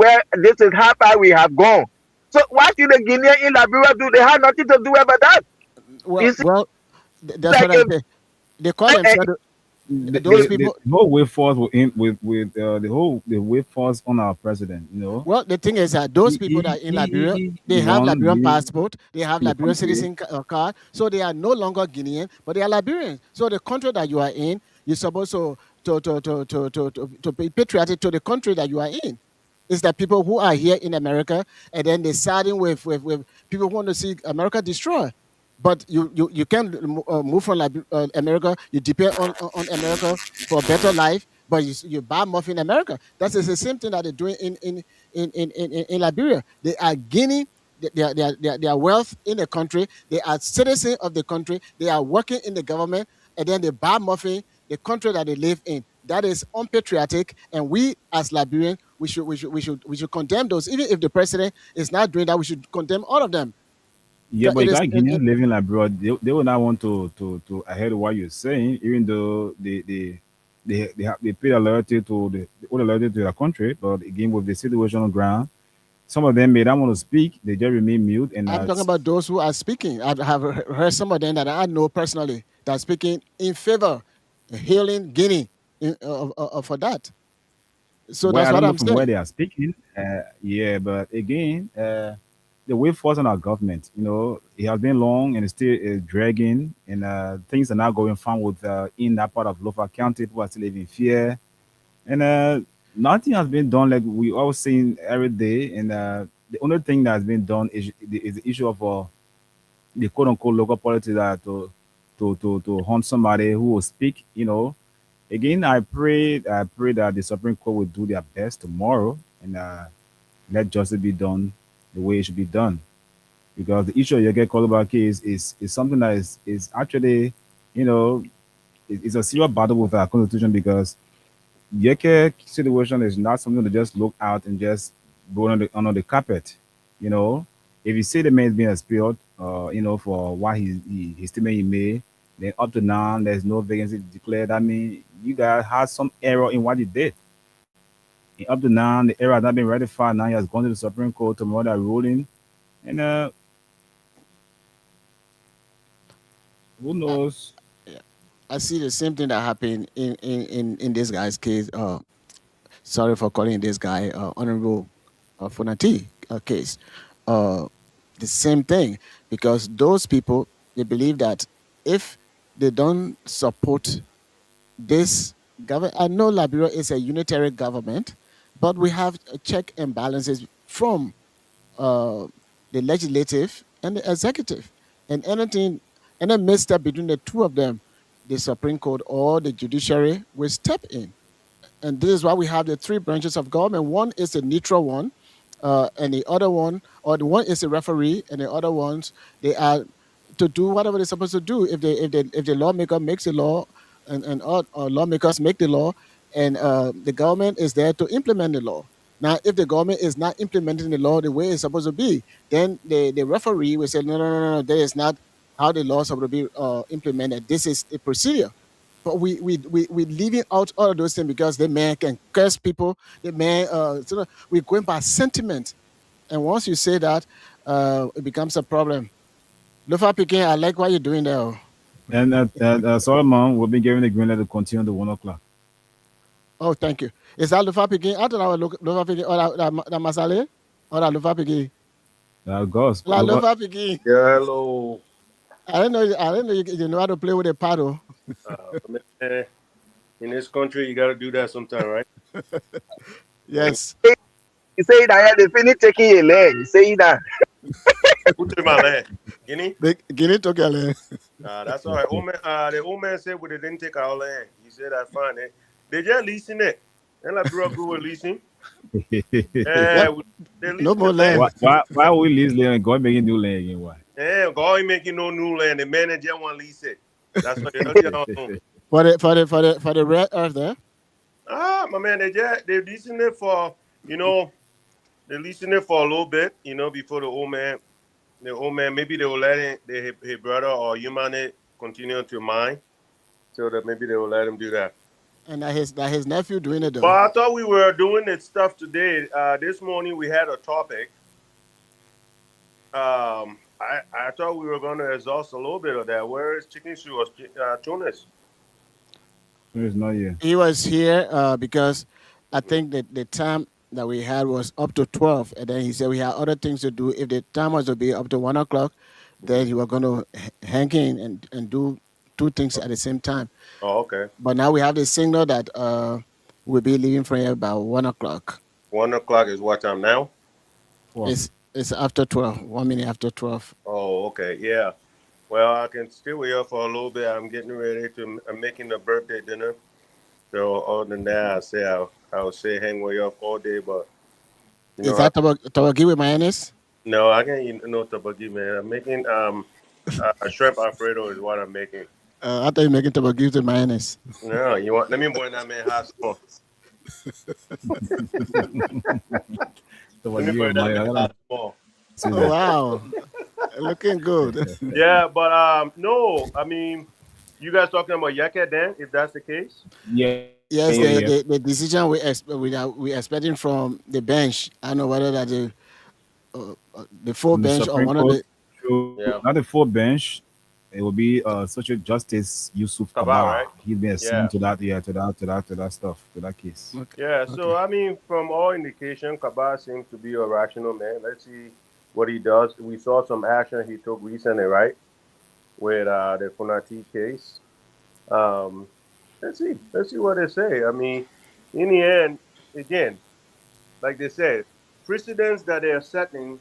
how far we have gone. So what should the Guinea in Liberia do? They have nothing to do about that. Well, You see, well, that's like what I say. They call themselves The, those the, people. the whole way force will in with the way force on our president. Well, the thing is that those people that are in Liberia, they have won Liberian the passport, they have to the Liberian country. citizen card, so they are no longer Guinean, but they are Liberians. So the country that you are in, you're supposed to be patriotic to the country that you are in. It's the people who are here in America, and then they're siding with people who want to see America destroy. But you can't move from America. You depend on America for a better life, but you buy muff in America. That's the same thing that they're doing in Liberia. They are gaining their wealth in the country. They are citizens of the country. They are working in the government, and then they buy muffin the country that they live in. That is unpatriotic, and we as Liberians, we should condemn those. Even if the president is not doing that, we should condemn all of them. Yeah, but It you is got it, Guineans living abroad. They will not want to ahead of what you're saying, even though they pay a loyalty to the all the loyalty to their country. But again, with the situation on ground, some of them may not want to speak. They just remain mute and I'm talking about those who are speaking. I have heard some of them that I know personally that are speaking in favor, hailing Guinea for that. So well, that's I what don't know I'm from where saying. they are speaking. Yeah, but again, the way force on our government, it has been long and it still is dragging, and things are not going fine with in that part of Lofa County. People are still living in fear, and nothing has been done. Like we always saying every day, and the only thing that has been done is the issue of the quote unquote local politics that to hunt somebody who will speak. Again, I pray that the Supreme Court will do their best tomorrow and let justice be done the way it should be done. Because the issue of Yege Koluba case is something that is actually, you know, it's a serious battle with our constitution because Yeke situation is not something to just look out and just go under the carpet. You know, if you see the man's being expelled, for what his statement he made, then up to now there's no vacancy declared. I mean, you guys had some error in what you did. And up to now, the error has not been ratified. Now he has gone to the Supreme Court tomorrow that ruling, and who I, knows? I see the same thing that happened in this guy's case. Sorry for calling this guy Honorable Funati case. Uh, the same thing, because those people, they believe that if they don't support this government, I know Liberia is a unitary government, but we have a check and balances from uh, the legislative and the executive, and anything, any misstep between the two of them, the Supreme Court or the judiciary will step in. And this is why we have the three branches of government. One is a neutral one, and the other one, or the one is a referee, and the other ones, they are to do whatever they're supposed to do. If the lawmaker makes a law, and or lawmakers make the law, and the government is there to implement the law. Now, if the government is not implementing the law the way it's supposed to be, then the referee will say, no, no, no, no, no, that is not how the law is supposed to be implemented. This is a procedure. But we leaving out all of those things because the man can curse people. The man, we're going by sentiment, and once you say that, it becomes a problem. Lufa Pikin, I like what you're doing there. Oh, And Solomon will be giving the green light to continue the 1 o'clock. oh, thank you. Is that Lufa Pikin? I thought I was Lufa Pikin or that Masale or that Lufa Pikin. Goes. La Lufa Pikin. Hello. I didn't know you know how to play with a paddle. Man, in this country, you got to do that sometime, right? Yes. You say that they finish taking your leg. You say that. Who took my land? Guinea? Guinea took your land. That's all right. The old man said, well, they didn't take our land. He said, that's fine. They just leasing it. And like grew up with leasing. What? No more land. Why we lease land and go making new land again? Why? Yeah, God ain't making no new land. The manager want to lease it. That's what they do. For the rare earth there. My man, they're leasing it for, they're leasing it for a little bit, before the old man, maybe they will let his brother or Yumane continue to mine, so that maybe they will let him do that. And that his nephew doing it though. But I thought we were doing this stuff today. This morning we had a topic. I thought we were going to exhaust a little bit of that. Where is Chicken Soup or Tunis? It's not here. He was here because I think that the time that we had was up to 12, and then he said we had other things to do. If the time was to be up to 1 o'clock, then you were going to hang in and do two things at the same time. Oh, okay. But now we have the signal that we'll be leaving from here about 1 o'clock. 1 o'clock is what time now? Well, It's after 12, 1 minute after 12. Oh, okay. Yeah. Well, I can still be up for a little bit. I'm getting ready I'm making a birthday dinner. So other than that, I would say hang way up all day, but Is that tabagi with mayonnaise? no, I can't eat no tabagi, man. I'm making a shrimp alfredo is what I'm making. I thought you making tabagi with mayonnaise. No, you want? Let me boil that man hot sauce. so Let what me you boil that man like, hot sauce. Oh, wow. Looking good. Yeah, but no, I mean, you guys talking about Yaka then? If that's the case, yeah. Yes, Yeah. the decision we expecting from the bench. I don't know whether that the full From the bench or Supreme one of Court, the. yeah, not the full bench. It will be Social Justice Yusuf Kaba, Kaba. right? He's been Yeah. assigned to that, to that stuff, to that case. Okay. Yeah, so Okay. I mean, from all indication, Kaba seems to be a rational man. Let's see what he does. We saw some action he took recently, right, with the Funati case. Um, let's see what they say. I mean, in the end, again, like they said, precedents that they are setting.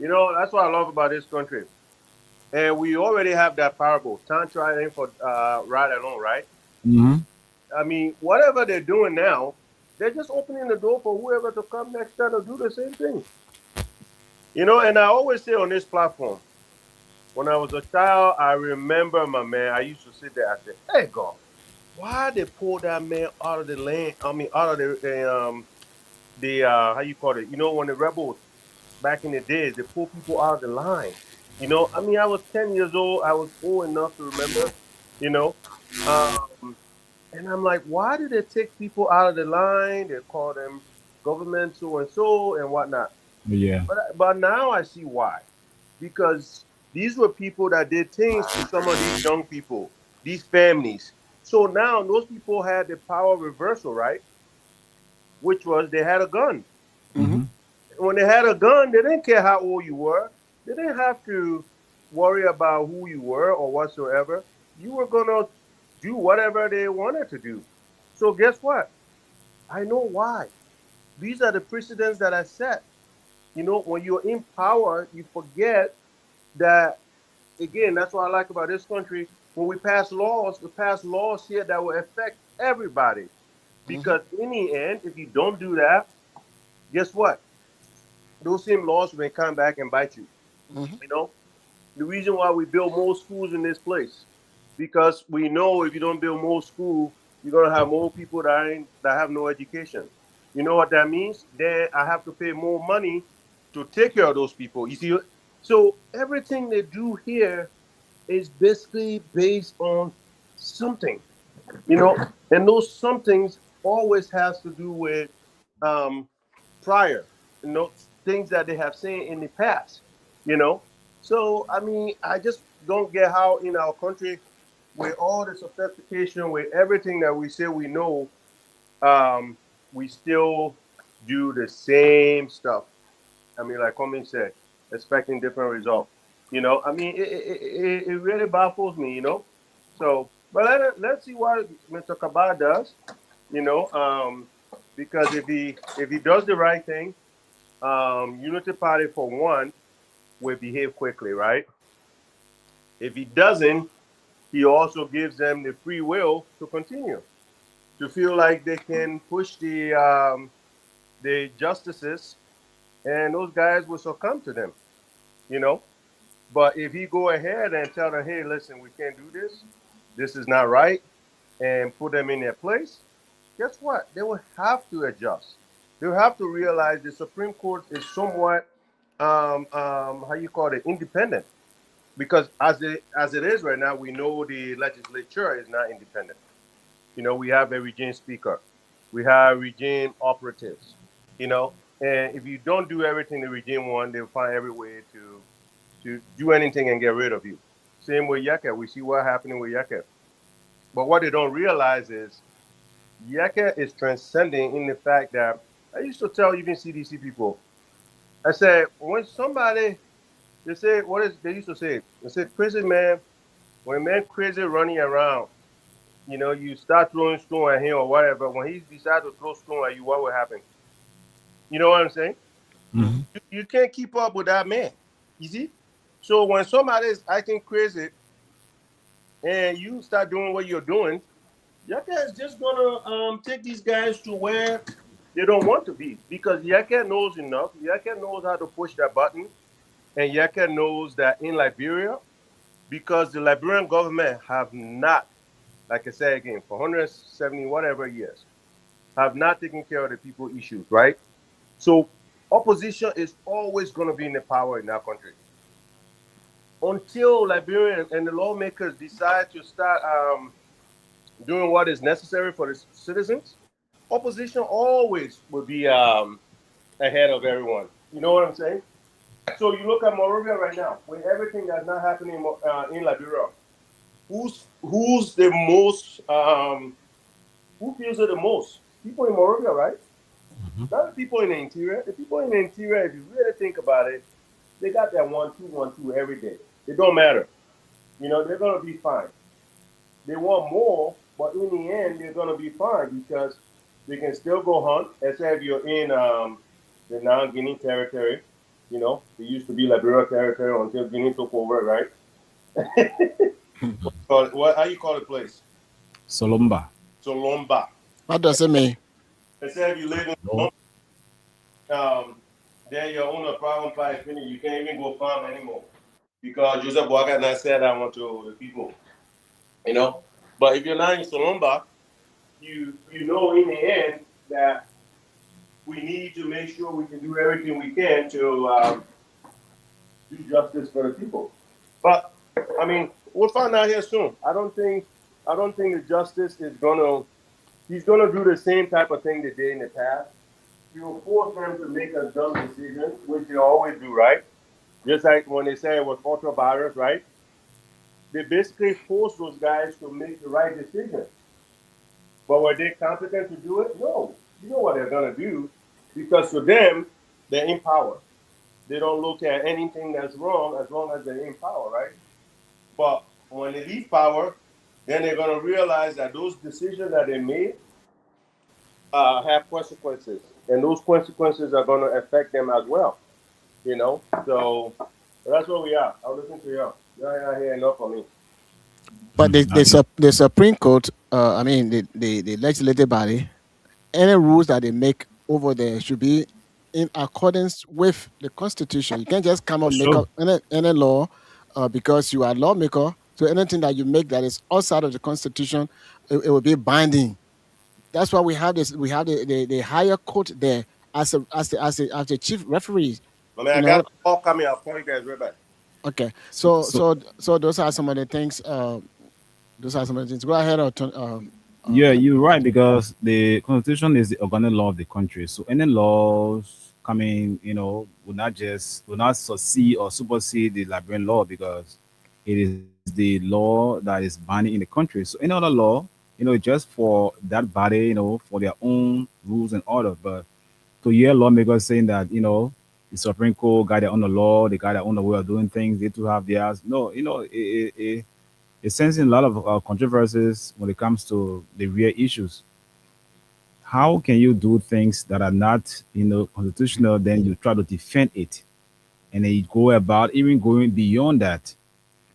That's what I love about this country. And we already have that parable. Time trying for right alone, right? Mm-hmm. I mean, whatever they're doing now, they're just opening the door for whoever to come next time to do the same thing. And I always say on this platform, when I was a child, I remember my man, I used to sit there, I said, hey, God, why they pull that man out of the land? I mean, out of the how you call it? You know, when the rebels back in the days, they pull people out of the line. You know, I mean, I was 10 years old. I was old enough to remember. You know, um, and I'm like, why do they take people out of the line? They call them government so and whatnot. Yeah. But now I see why. Because these were people that did things to some of these young people, these families. So now those people had the power reversal, right? Which was they had a gun. Mm-hmm. When they had a gun, they didn't care how old you were. They didn't have to worry about who you were or whatsoever. You were gonna do whatever they wanted to do. So guess what? I know why. These are the precedents that I set. You know, when you're in power, you forget that. Again, that's what I like about this country. When we pass laws here that will affect everybody. Mm-hmm. Because in the end, if you don't do that, guess what? Those same laws may come back and bite you. Mm-hmm. You know, the reason why we build more schools in this place, because we know if you don't build more school, you're gonna have more people that have no education. You know what that means? Then I have to pay more money to take care of those people. You see, so everything they do here is basically based on something, you know, and those somethings always has to do with um, prior, you know, things that they have seen in the past, you know. So I mean, I just don't get how in our country, with all the sophistication, with everything that we say we know, um, we still do the same stuff. I mean, like Cummings said, expecting different results. You know, I mean, it really baffles me, you know. So, but let's see what Mr. Kabar does, you know, because if he does the right thing, Unity Party for one will behave quickly, right? If he doesn't, he also gives them the free will to continue to feel like they can push the justices, and those guys will succumb to them, you know. But if he go ahead and tell them, hey, listen, we can't do this. This is not right, and put them in their place, guess what? They will have to adjust. They'll have to realize the Supreme Court is somewhat, how you call it, independent. Because as it is right now, we know the legislature is not independent. You know, we have a regime speaker, we have regime operatives. You know, and if you don't do everything the regime wants, they'll find every way to do anything and get rid of you. Same with Yaka. We see what happening with Yaka. But what they don't realize is Yaka is transcending in the fact that I used to tell even CDC people, I said, when somebody, they say, what is, they used to say? They said, crazy man, when a man crazy running around, you know, you start throwing stone at him or whatever. When he decides to throw stone at you, what will happen? You know what I'm saying? Mm-hmm. You can't keep up with that man. You see? So when somebody is acting crazy and you start doing what you're doing, Yaka is just gonna take these guys to where they don't want to be because Yaka knows enough. Yaka knows how to push that button, and Yaka knows that in Liberia, because the Liberian government have not, like I said again, for 170 whatever years, have not taken care of the people issues, right? So opposition is always going to be in the power in that country until Liberian and the lawmakers decide to start doing what is necessary for the citizens. Opposition always will be ahead of everyone. You know what I'm saying? So you look at Monrovia right now, with everything that's not happening in Liberia. Who's the most? Who feels it the most? People in Monrovia, right? Not the people in the interior. The people in the interior, if you really think about it, they got that 1-2 every day. It don't matter. You know, they're gonna be fine. They want more, but in the end, they're gonna be fine because they can still go hunt. Except if you're in the now Guinea territory. You know, it used to be Liberia territory until Guinea took over, right? What? How you call the place? Solomba. Solomba. What does it mean? Except if you live in No. Solomba, then you own a problem by finish. You can't even go farm anymore because Joseph Boaga not said that one to the people. You know. But if you're not in Solomba, you know in the end that we need to make sure we can do everything we can to do justice for the people. But I mean, we'll find out here soon. I don't think the justice is gonna he's gonna do the same type of thing they did in the past. He will force them to make a dumb decision, which they always do, right? Just like when they say it was ultra virus, right? They basically force those guys to make the right decision. But were they competent to do it? No. You know what they're gonna do, because to them, they're in power. They don't look at anything that's wrong as long as they're in power, right? But when they leave power, then they're gonna realize that those decisions that they made have consequences, and those consequences are gonna affect them as well. You know, so that's where we are. I'll listen to you. You're not here enough for me. But Mm, the Supreme Court, I mean, the legislative body, any rules that they make over there should be in accordance with the Constitution. You can't just come for up make sure. up any law because you are a lawmaker. So anything that you make that is outside of the Constitution, it will be binding. That's why we have this. We have the higher court there as the chief referee. I mean, You I got know. a call coming. I'll call you guys right back. Okay. So, So those are some of the things. Those are some of the things. Go ahead, or yeah, Tony. you're right because the constitution is the organic law of the country. So any laws coming, will not succeed or supersede the Liberian law because it is the law that is binding in the country. So any other law, just for that body, for their own rules and order. But to hear lawmakers saying that, the Supreme Court got their own law, they got their own way of doing things, they too have theirs. No, it's sensing a lot of controversies when it comes to the real issues. How can you do things that are not, constitutional? Then you try to defend it, and then you go about even going beyond that.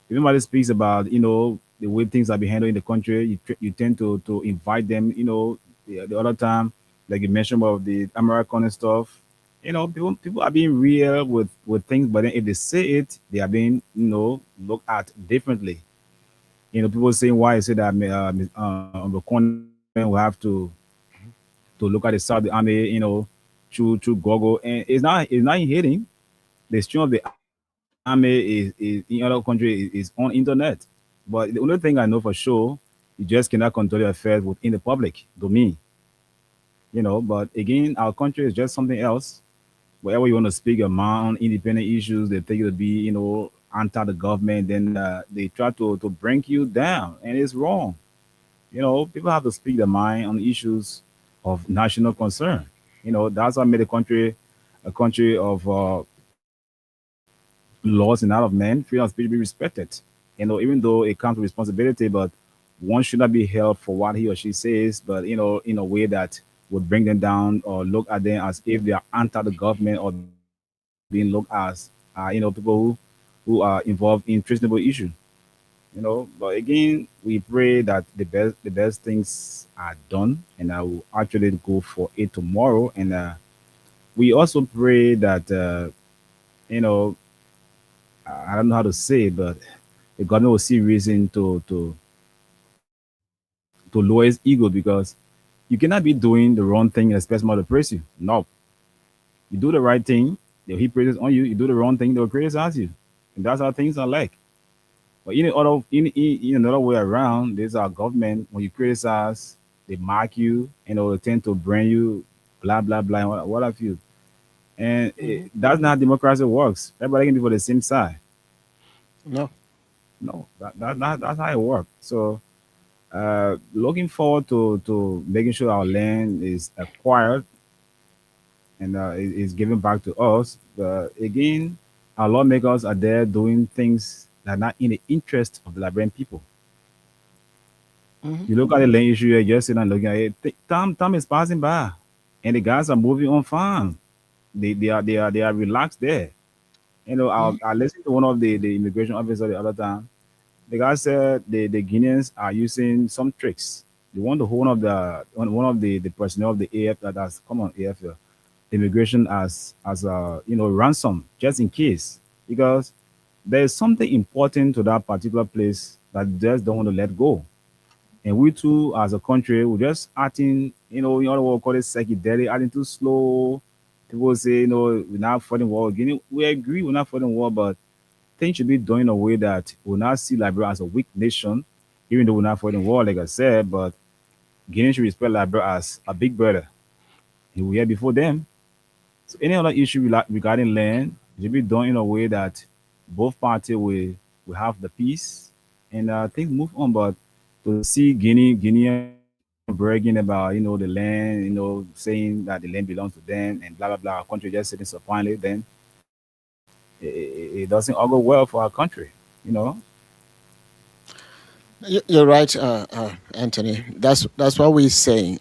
Everybody speaks about, the way things are being handled in the country. You tend to invite them, the other time, like you mentioned about the American and stuff. People are being real with things, but then if they say it, they are being, looked at differently. People saying why is it that on the corner we have to look at the Saudi army, through Google, and it's not hitting. The strength of the army is in other country is on internet. But the only thing I know for sure, you just cannot control your affairs within the public domain. But again, our country is just something else. Wherever you want to speak your mind on independent issues, they take you to be, anti the government. Then they try to bring you down, and it's wrong. People have to speak their mind on issues of national concern. That's what made the country a country of laws and out of men. Freedom of speech be respected. Even though it comes with responsibility, but one should not be held for what he or she says, but in a way that would bring them down or look at them as if they are anti the government or being looked as people who are involved in treasonable issue. But again, we pray that the best things are done, and I will actually go for it tomorrow. And we also pray that you know I don't know how to say it, but the government will see reason to lower his ego because you cannot be doing the wrong thing and expect someone to praise you. No, you do the right thing, they'll heap praises on you. You do the wrong thing, they'll criticize you, and that's how things are like. But in another way around, there's our government. When you criticize, they mark you, they tend to bring you blah blah blah. And what have you? And Hmm. that's not how democracy works. Everybody can be for the same side. No. No, that's how it works. So, looking forward to making sure our land is acquired and is given back to us. But again, our lawmakers are there doing things that are not in the interest of the Liberian people. Hmm. You look at the lane issue, you're just sitting and looking at it. Time is passing by, and the guys are moving on fine. They are relaxed there. Hmm. I listened to one of the immigration officer the other time. The guy said the Guineans are using some tricks. They want to hold one of the personnel of the AF that has come on AF immigration as a ransom just in case because there is something important to that particular place that they just don't want to let go. And we too, as a country, we're just acting, in other words, call it psychedelic, acting too slow. People say, we're not fighting war. Guinea, we agree we're not fighting war, but things should be done in a way that we'll not see Liberia as a weak nation, even though we're not fighting war, like I said, but Guinea should respect Liberia as a big brother. He was here before them. So any other issue regarding land should be done in a way that both parties will have the peace and things move on. But to see Guinea bragging about the land, saying that the land belongs to them and blah blah blah, our country just sitting supinely, then it doesn't all go well for our country. You know. You're right, Anthony. That's what we're saying.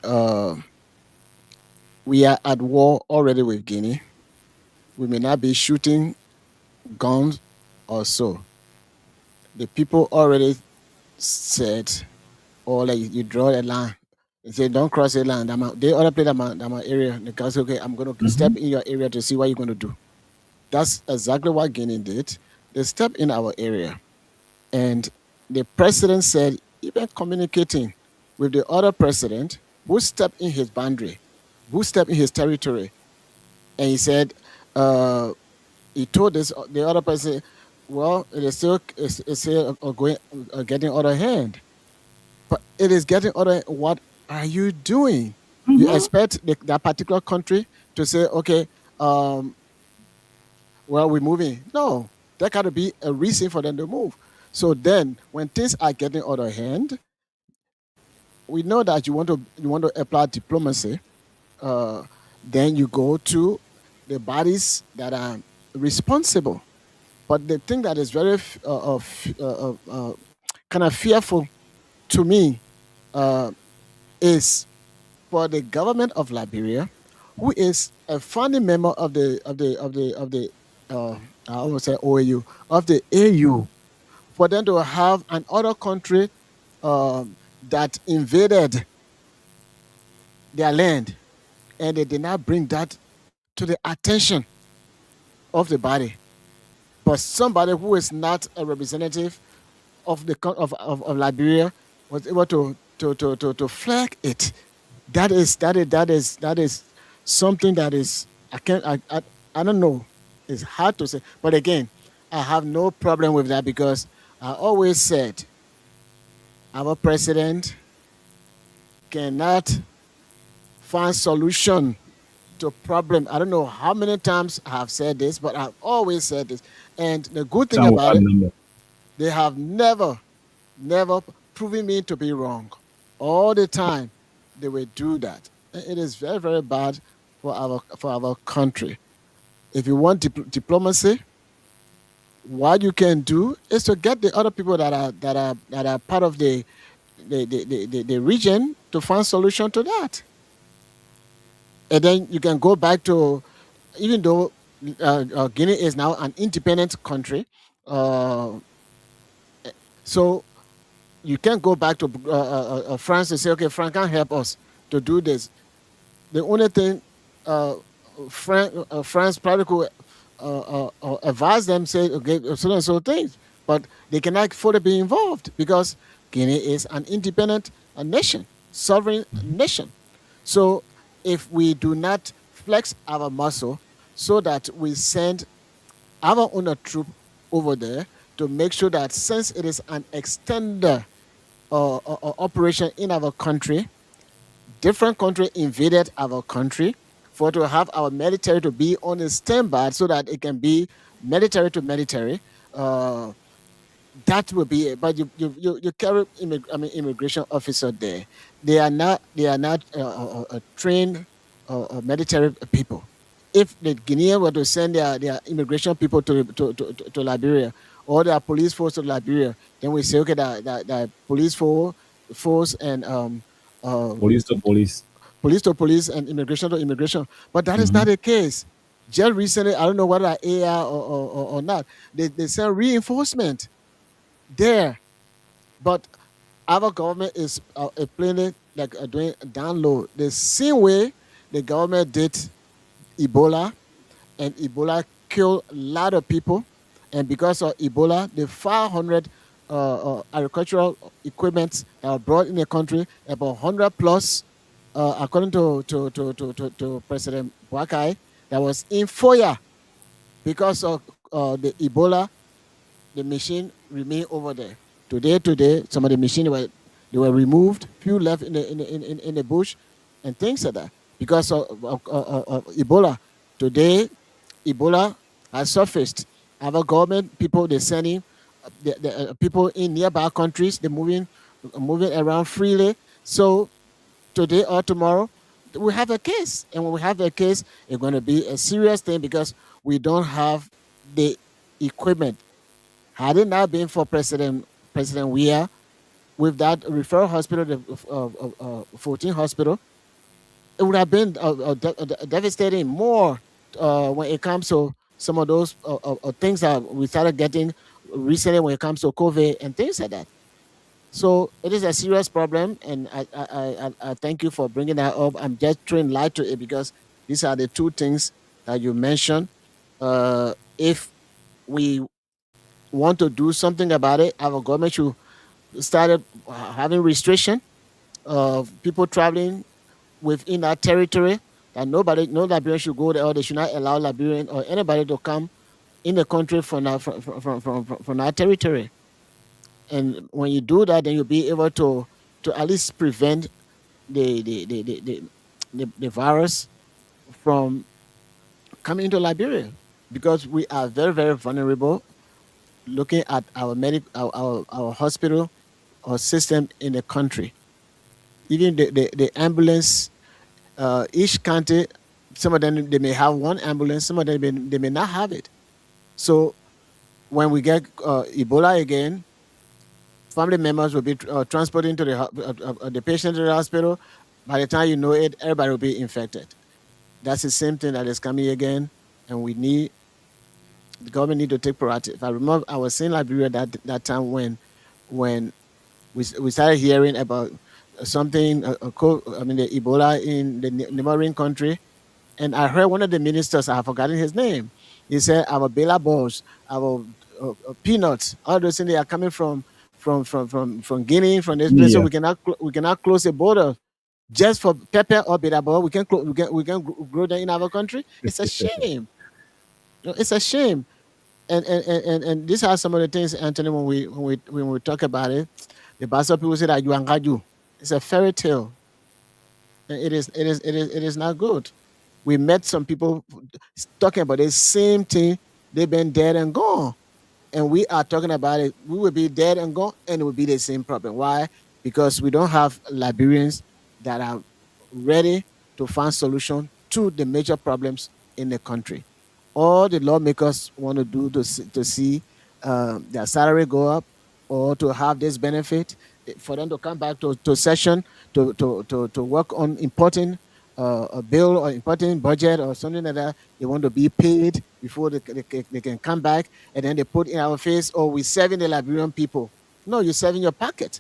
We are at war already with Guinea. We may not be shooting guns or so. The people already said, or like you draw a line. They say, don't cross a line. They other play that my area. They can say, okay, I'm going to step in your area to see what you're going to do. That's exactly what Guinea did. They stepped in our area. And the president said, even communicating with the other president who stepped in his boundary, who stepped in his territory. And he said, he told the other person, well, it is still going, getting out of hand. But it is getting out of, what are you doing? You expect that particular country to say, okay, well, we're moving. No, there got to be a reason for them to move. So then, when things are getting out of hand, we know that you want to apply diplomacy. Then you go to the bodies that are responsible. But the thing that is very kind of fearful to me is for the government of Liberia, who is a founding member of the I almost say OAU, of the AU, for them to have another country that invaded their land, and they did not bring that to the attention of the body, but somebody who is not a representative of the of Liberia was able to flag it. That is something that is, I don't know. It's hard to say, but again, I have no problem with that, because I always said our president cannot find solution to problem. I don't know how many times I have said this, but I've always said this. And the good thing about it, they have never proven me to be wrong. All the time they will do that. It is very, very bad for our country. If you want diplomacy, what you can do is to get the other people that are part of the region to find solution to that. And then you can go back to, even though Guinea is now an independent country, so you can't go back to France and say, okay, France can help us to do this. The only thing France probably could advise them, say, okay, so and so things, but they cannot fully be involved, because Guinea is an independent nation, sovereign nation. So if we do not flex our muscle so that we send our own troop over there to make sure that, since it is an extended operation in our country, different country invaded our country, for to have our military to be on a standby so that it can be military to military, that will be it. But you carry immigration officer there. They are not trained military people. If the Guinean were to send their immigration people to Liberia, or their police force to Liberia, then we say, okay, that police force and police to police, police to police, and immigration to immigration. But that is not the case. Just recently, I don't know whether AR or not, they send reinforcement there. But our government is plainly doing download the same way the government did Ebola, and Ebola killed a lot of people. And because of Ebola, the 500 agricultural equipment that were brought in the country, about 100 plus, according to President Boakai, that was in FOIA because of the Ebola. The machine remain over there. Today, some of the machine they were removed, few left in the bush, and things like that because of Ebola. Today, Ebola has surfaced. Our government people they're sending the people in nearby countries. They're moving around freely. So today or tomorrow, we have a case, and when we have a case, it's going to be a serious thing because we don't have the equipment. Had it not been for President Weah with that referral hospital, the 14 hospital, it would have been devastating more when it comes to some of those things that we started getting recently when it comes to COVID and things like that. So it is a serious problem, and I thank you for bringing that up. I'm just throwing light to it because these are the two things that you mentioned. If we want to do something about it, our government should start having restriction of people traveling within that territory. That no Liberian should go there, or they should not allow Liberian or anybody to come in the country from that territory. And when you do that, then you'll be able to at least prevent the virus from coming into Liberia because we are very very vulnerable. Looking at our hospital or system in the country, even the ambulance, each county, some of them they may have one ambulance, some of them they may not have it. So when we get Ebola again, family members will be transporting to the patient to the hospital. By the time you know it, everybody will be infected. That's the same thing that is coming again, and the government need to take proactive. I remember I was in Liberia that time when we started hearing about something, I mean the Ebola in the neighboring country, and I heard one of the ministers, I have forgotten his name. He said our bela balls, our peanuts, all those things they are coming from Guinea, from this place, so Yeah. we cannot close the border just for pepper or beta ball. We can grow them in our country. It's a shame. It's a shame. And these are some of the things, Anthony. When we talk about it, the Basa people say that you angaju. It's a fairy tale. And it is not good. We met some people talking about the same thing. They've been dead and gone, and we are talking about it. We will be dead and gone, and it will be the same problem. Why? Because we don't have Liberians that are ready to find solution to the major problems in the country. All the lawmakers want to do to see their salary go up or to have this benefit for them to come back to session to work on important a bill or important budget or something like that. They want to be paid before they can come back, and then they put in our face, oh, we're serving the Liberian people. No, you're serving your pocket.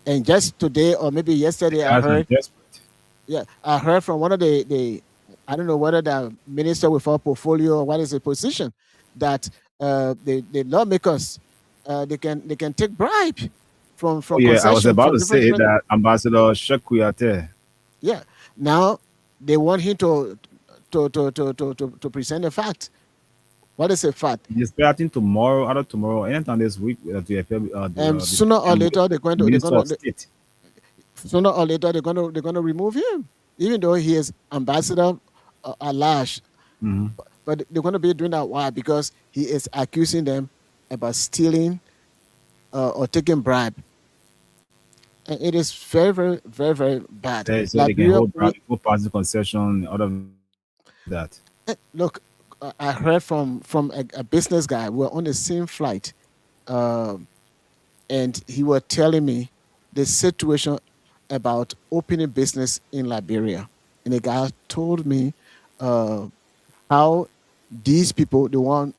And just today or maybe yesterday, I Guys are heard, desperate. yeah, I heard from one of the I don't know whether the minister with our portfolio or what is the position that the lawmakers they can take bribe from Oh from yeah, I was concession about from to say different. that Ambassador Shekuyate. Yeah. Now they want him to present a fact. What is a fact? He's starting tomorrow, out of tomorrow, anytime this week, to appear And the sooner or later the Minister of State. sooner or later they're going to remove him, even though he is ambassador at large. Mhm. But they're going to be doing that. Why? Because he is accusing them about stealing or taking bribe, and it is very, very, very, very bad. So they can Liberia, hold full party concession, all of that. look, I heard from a business guy. We're on the same flight, um, and he was telling me the situation about opening business in Liberia. And the guy told me uh, how these people they want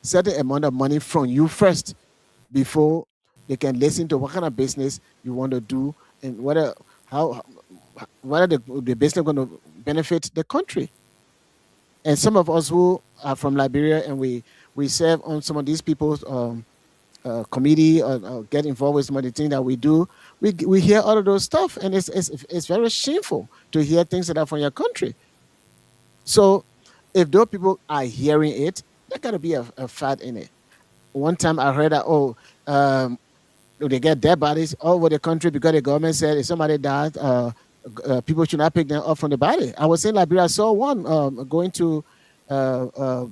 certain amount of money from you first before they can listen to what kind of business you want to do and how whether the business going to benefit the country. And some of us who are from Liberia and we serve on some of these people's committee or get involved with some of the things that we do, we hear all of those stuff, and it's very shameful to hear things that are from your country. So if those people are hearing it, there got to be a fact in it. One time I heard that, um, they get dead bodies all over the country because the government said if somebody died, people should not pick them up from the body. I was in Liberia, I saw one going to uh, uh,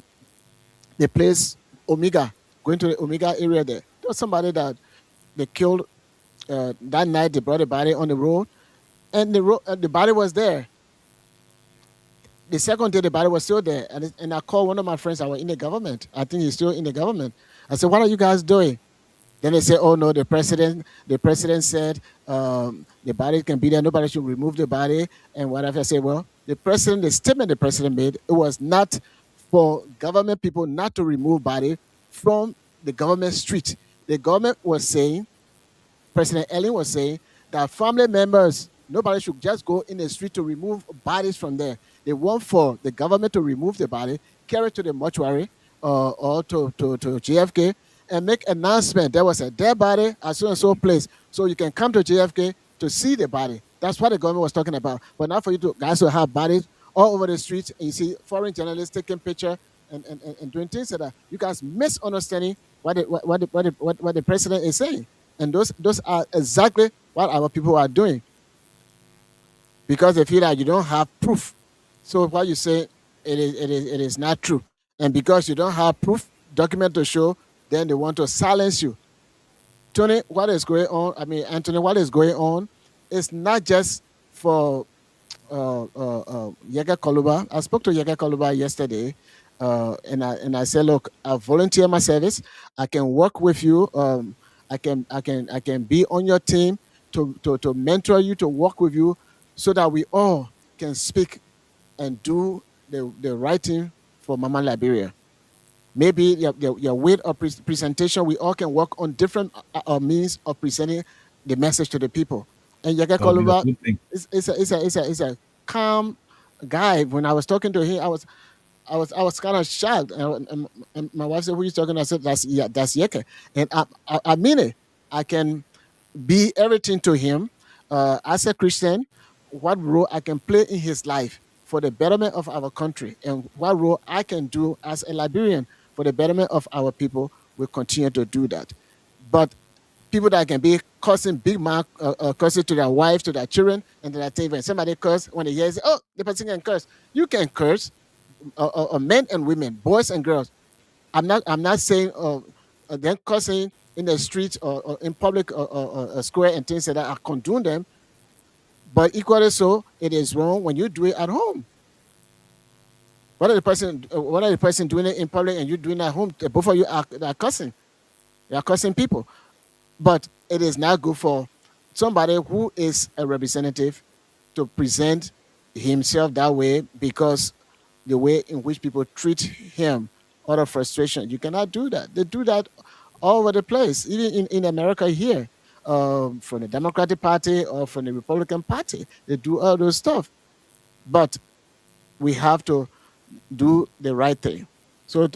the place Omega, going to the Omega area there. There was somebody that they killed that night. They brought the body on the road, and the body was there. The second day, the body was still there, and I called one of my friends that were in the government. I think he's still in the government. I said, "What are you guys doing?" Then they say, "Oh no, the president said the body can be there. Nobody should remove the body and whatever." I say, "Well, the statement the president made, it was not for government people not to remove body from the government street. The government was saying, President Ellen was saying that family members, nobody should just go in the street to remove bodies from there. They want for the government to remove the body, carry it to the mortuary or to JFK and make announcement there was a dead body at so and so place. So you can come to JFK to see the body. That's what the government was talking about. But not for you to guys to have bodies all over the streets and you see foreign journalists taking picture and doing things like that. You guys misunderstanding what the president is saying. And those are exactly what our people are doing because they feel that you don't have proof. So what you say, it is not true. And because you don't have proof, document to show, then they want to silence you. Tony, what is going on? I mean, Anthony, what is going on? It's not just for Yega Koluba. I spoke to Yega Koluba yesterday, and I said, look, I volunteer my service. I can work with you. I can be on your team to mentor you, to work with you, so that we all can speak and do the right thing for Mama Liberia. Maybe your way of presentation, we all can work on different means of presenting the message to the people. And Yega That would be a Koluba good thing. is a calm guy. When I was talking to him, I was kind of shocked. And my wife said, "Who you talking to?" I said, that's Yeke. And I mean it. I can be everything to him as a Christian, what role I can play in his life for the betterment of our country, and what role I can do as a Liberian for the betterment of our people. Will continue to do that. But people that can be cursing big mouth, cursing to their wife, to their children, and to their TV. Somebody curse when they hear, say, "Oh, the person can curse." You can curse, men and women, boys and girls. I'm not saying them cursing in the streets or in public or square and things like that. I condone them, but equally so, it is wrong when you do it at home. What are the person doing it in public and you doing it at home? Both of you are cursing. You are cursing people. But it is not good for somebody who is a representative to present himself that way because the way in which people treat him out of frustration. You cannot do that. They do that all over the place, even in America here, from the Democratic Party or from the Republican Party. They do all those stuff. But we have to do the right thing. So,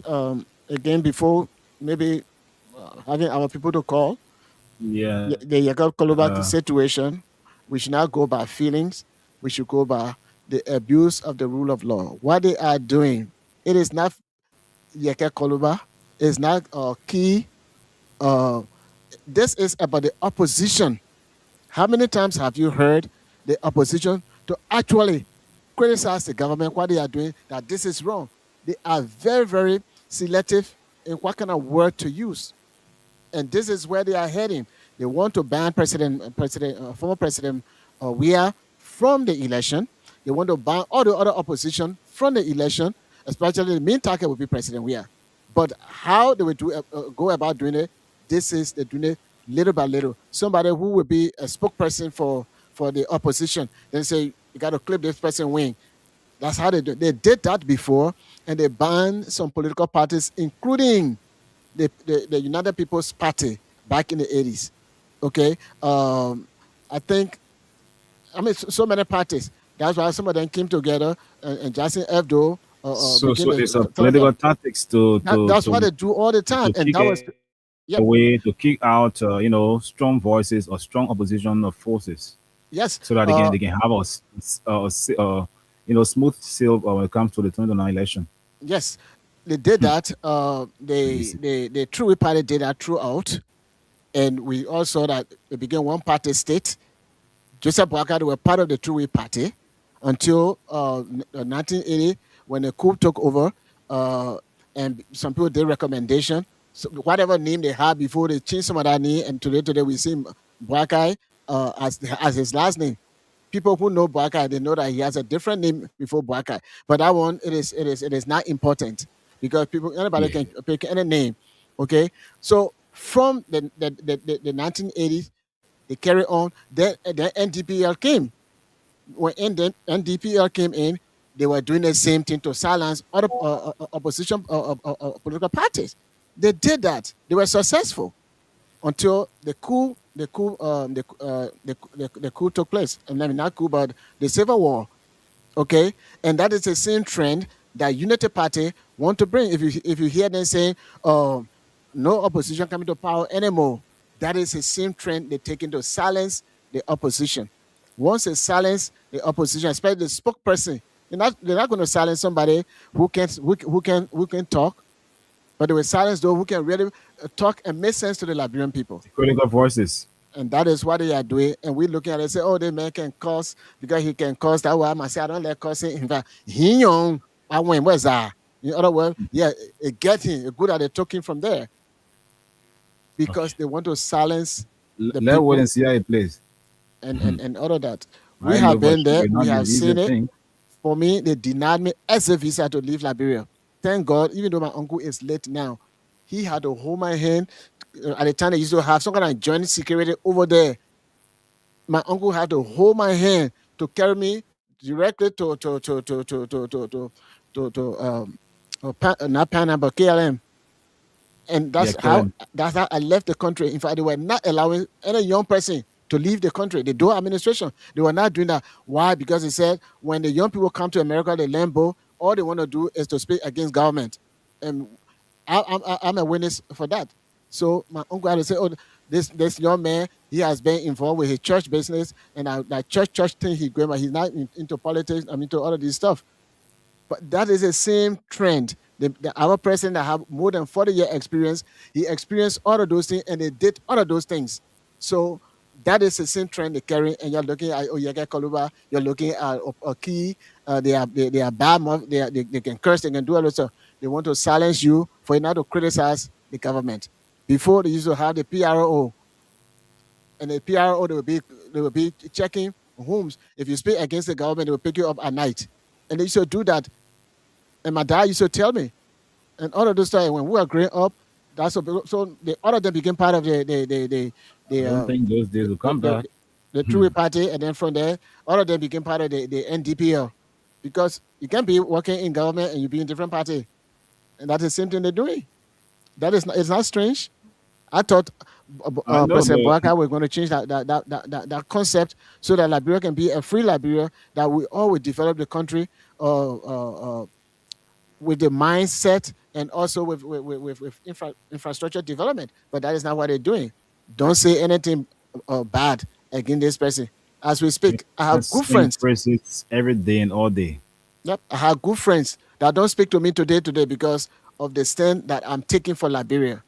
again, before maybe having our people to call, Yeah. the Yakob Kolobat Uh, situation, we should not go by feelings. We should go by the abuse of the rule of law. What they are doing, it is not Yeke Koluba, it's not key. Uh, this is about the opposition. How many times have you heard the opposition to actually criticize the government, what they are doing, that this is wrong? They are very, very selective in what kind of word to use. And this is where they are heading. They want to ban former President Weah from the election. They want to ban all the other opposition from the election, especially the main target will be President Weah. But how they will go about doing it, this is they're doing it little by little. Somebody who will be a spokesperson for the opposition, then say you got to clip this person wing. That's how they do. They did that before, and they banned some political parties, including the United People's Party back in the 80s. Okay, I think so many parties. That's why some of them came together and Jackson Hebdo so became it's a some of them. political tactics to That's to what they do all the time, to and kick that was against a Yep. way to kick out, strong voices or strong opposition of forces, Yes. so that they can have smooth sail when it comes to the 2029 election. Yes. They did that. Crazy. The True Party did that throughout, and we all saw that it became one party state. Joseph Boakai were part of the True Party until 1980 when the coup took over, and some people did recommendation. So whatever name they had before, they changed some of that name, and today we see Boakai as his last name. People who know Boakai, they know that he has a different name before Boakai. But that one, it is not important because anybody Yeah. can pick any name. Okay, so from the 1980s, they carry on. Then NDPL came. When NDPL came in, they were doing the same thing to silence other opposition political parties. They did that. They were successful until the coup took place. And I mean not coup, but the civil war. Okay, and that is the same trend that Unity Party want to bring. If you hear them saying, no opposition coming to power anymore, that is the same trend they're taking to silence the opposition. Once they silence the opposition, especially the spokesperson, they're not going to silence somebody who can talk, but they will silence those who can really talk and make sense to the Liberian people. Critical voices. And that is what they are doing. And we're looking at it and say, oh, the man can curse because he can curse. That way I must say, I don't like cursing. In fact, he young, I went, where's that? In other words, yeah, it get him, it good at the talking from there because Okay. they want to silence the Let's wait people and see how it plays. and all of that. We I know have for been sure there. it's We not the have seen easiest it. thing. For me, they denied me as a visa to leave Liberia. Thank God, even though my uncle is late now, he had to hold my hand. At the time, they used to have some kind of joint security over there. My uncle had to hold my hand to carry me directly to not Panama but KLM, and Yeah, that's kill how him. that's how I left the country. In fact, they were not allowing any young person to leave the country. The Doe administration, they were not doing that. Why? Because they said when the young people come to America, they Lambo, all they want to do is to speak against government, and I'm a witness for that. So my uncle had to say, "Oh, this young man, he has been involved with his church business, and that church thing he going, but he's not into politics. I'm into all of this stuff." But that is the same trend. Our president that have more than 40-year experience, he experienced all of those things and they did all of those things. So that is the same trend they carry. And you're looking at Oyega Koluba, you're looking at Oki, they are bad, they can curse, they can do all this stuff. They want to silence you for you not to criticize the government. Before they used to have the PRO, and the PRO they will be checking homes. If you speak against the government, they will pick you up at night. And they used to do that, and my dad used to tell me, and all of those stuff. When we were growing up, so all of them became part of I the don't uh, think those days will the, come the, back. the True Party, and then from there, all of them became part of the NDPL, because you can't be working in government and you be in different party, and that's the same thing they're doing. That is not, it's not strange. I thought I know, President but Boakai was going to change that concept so that Liberia can be a free Liberia, that we all will develop the country with the mindset and also with infrastructure development. But that is not what they're doing. Don't say anything bad against this person. As we speak, I have that's good same friends. phrases every day and all day. Yep, I have good friends that don't speak to me today because of the stand that I'm taking for Liberia,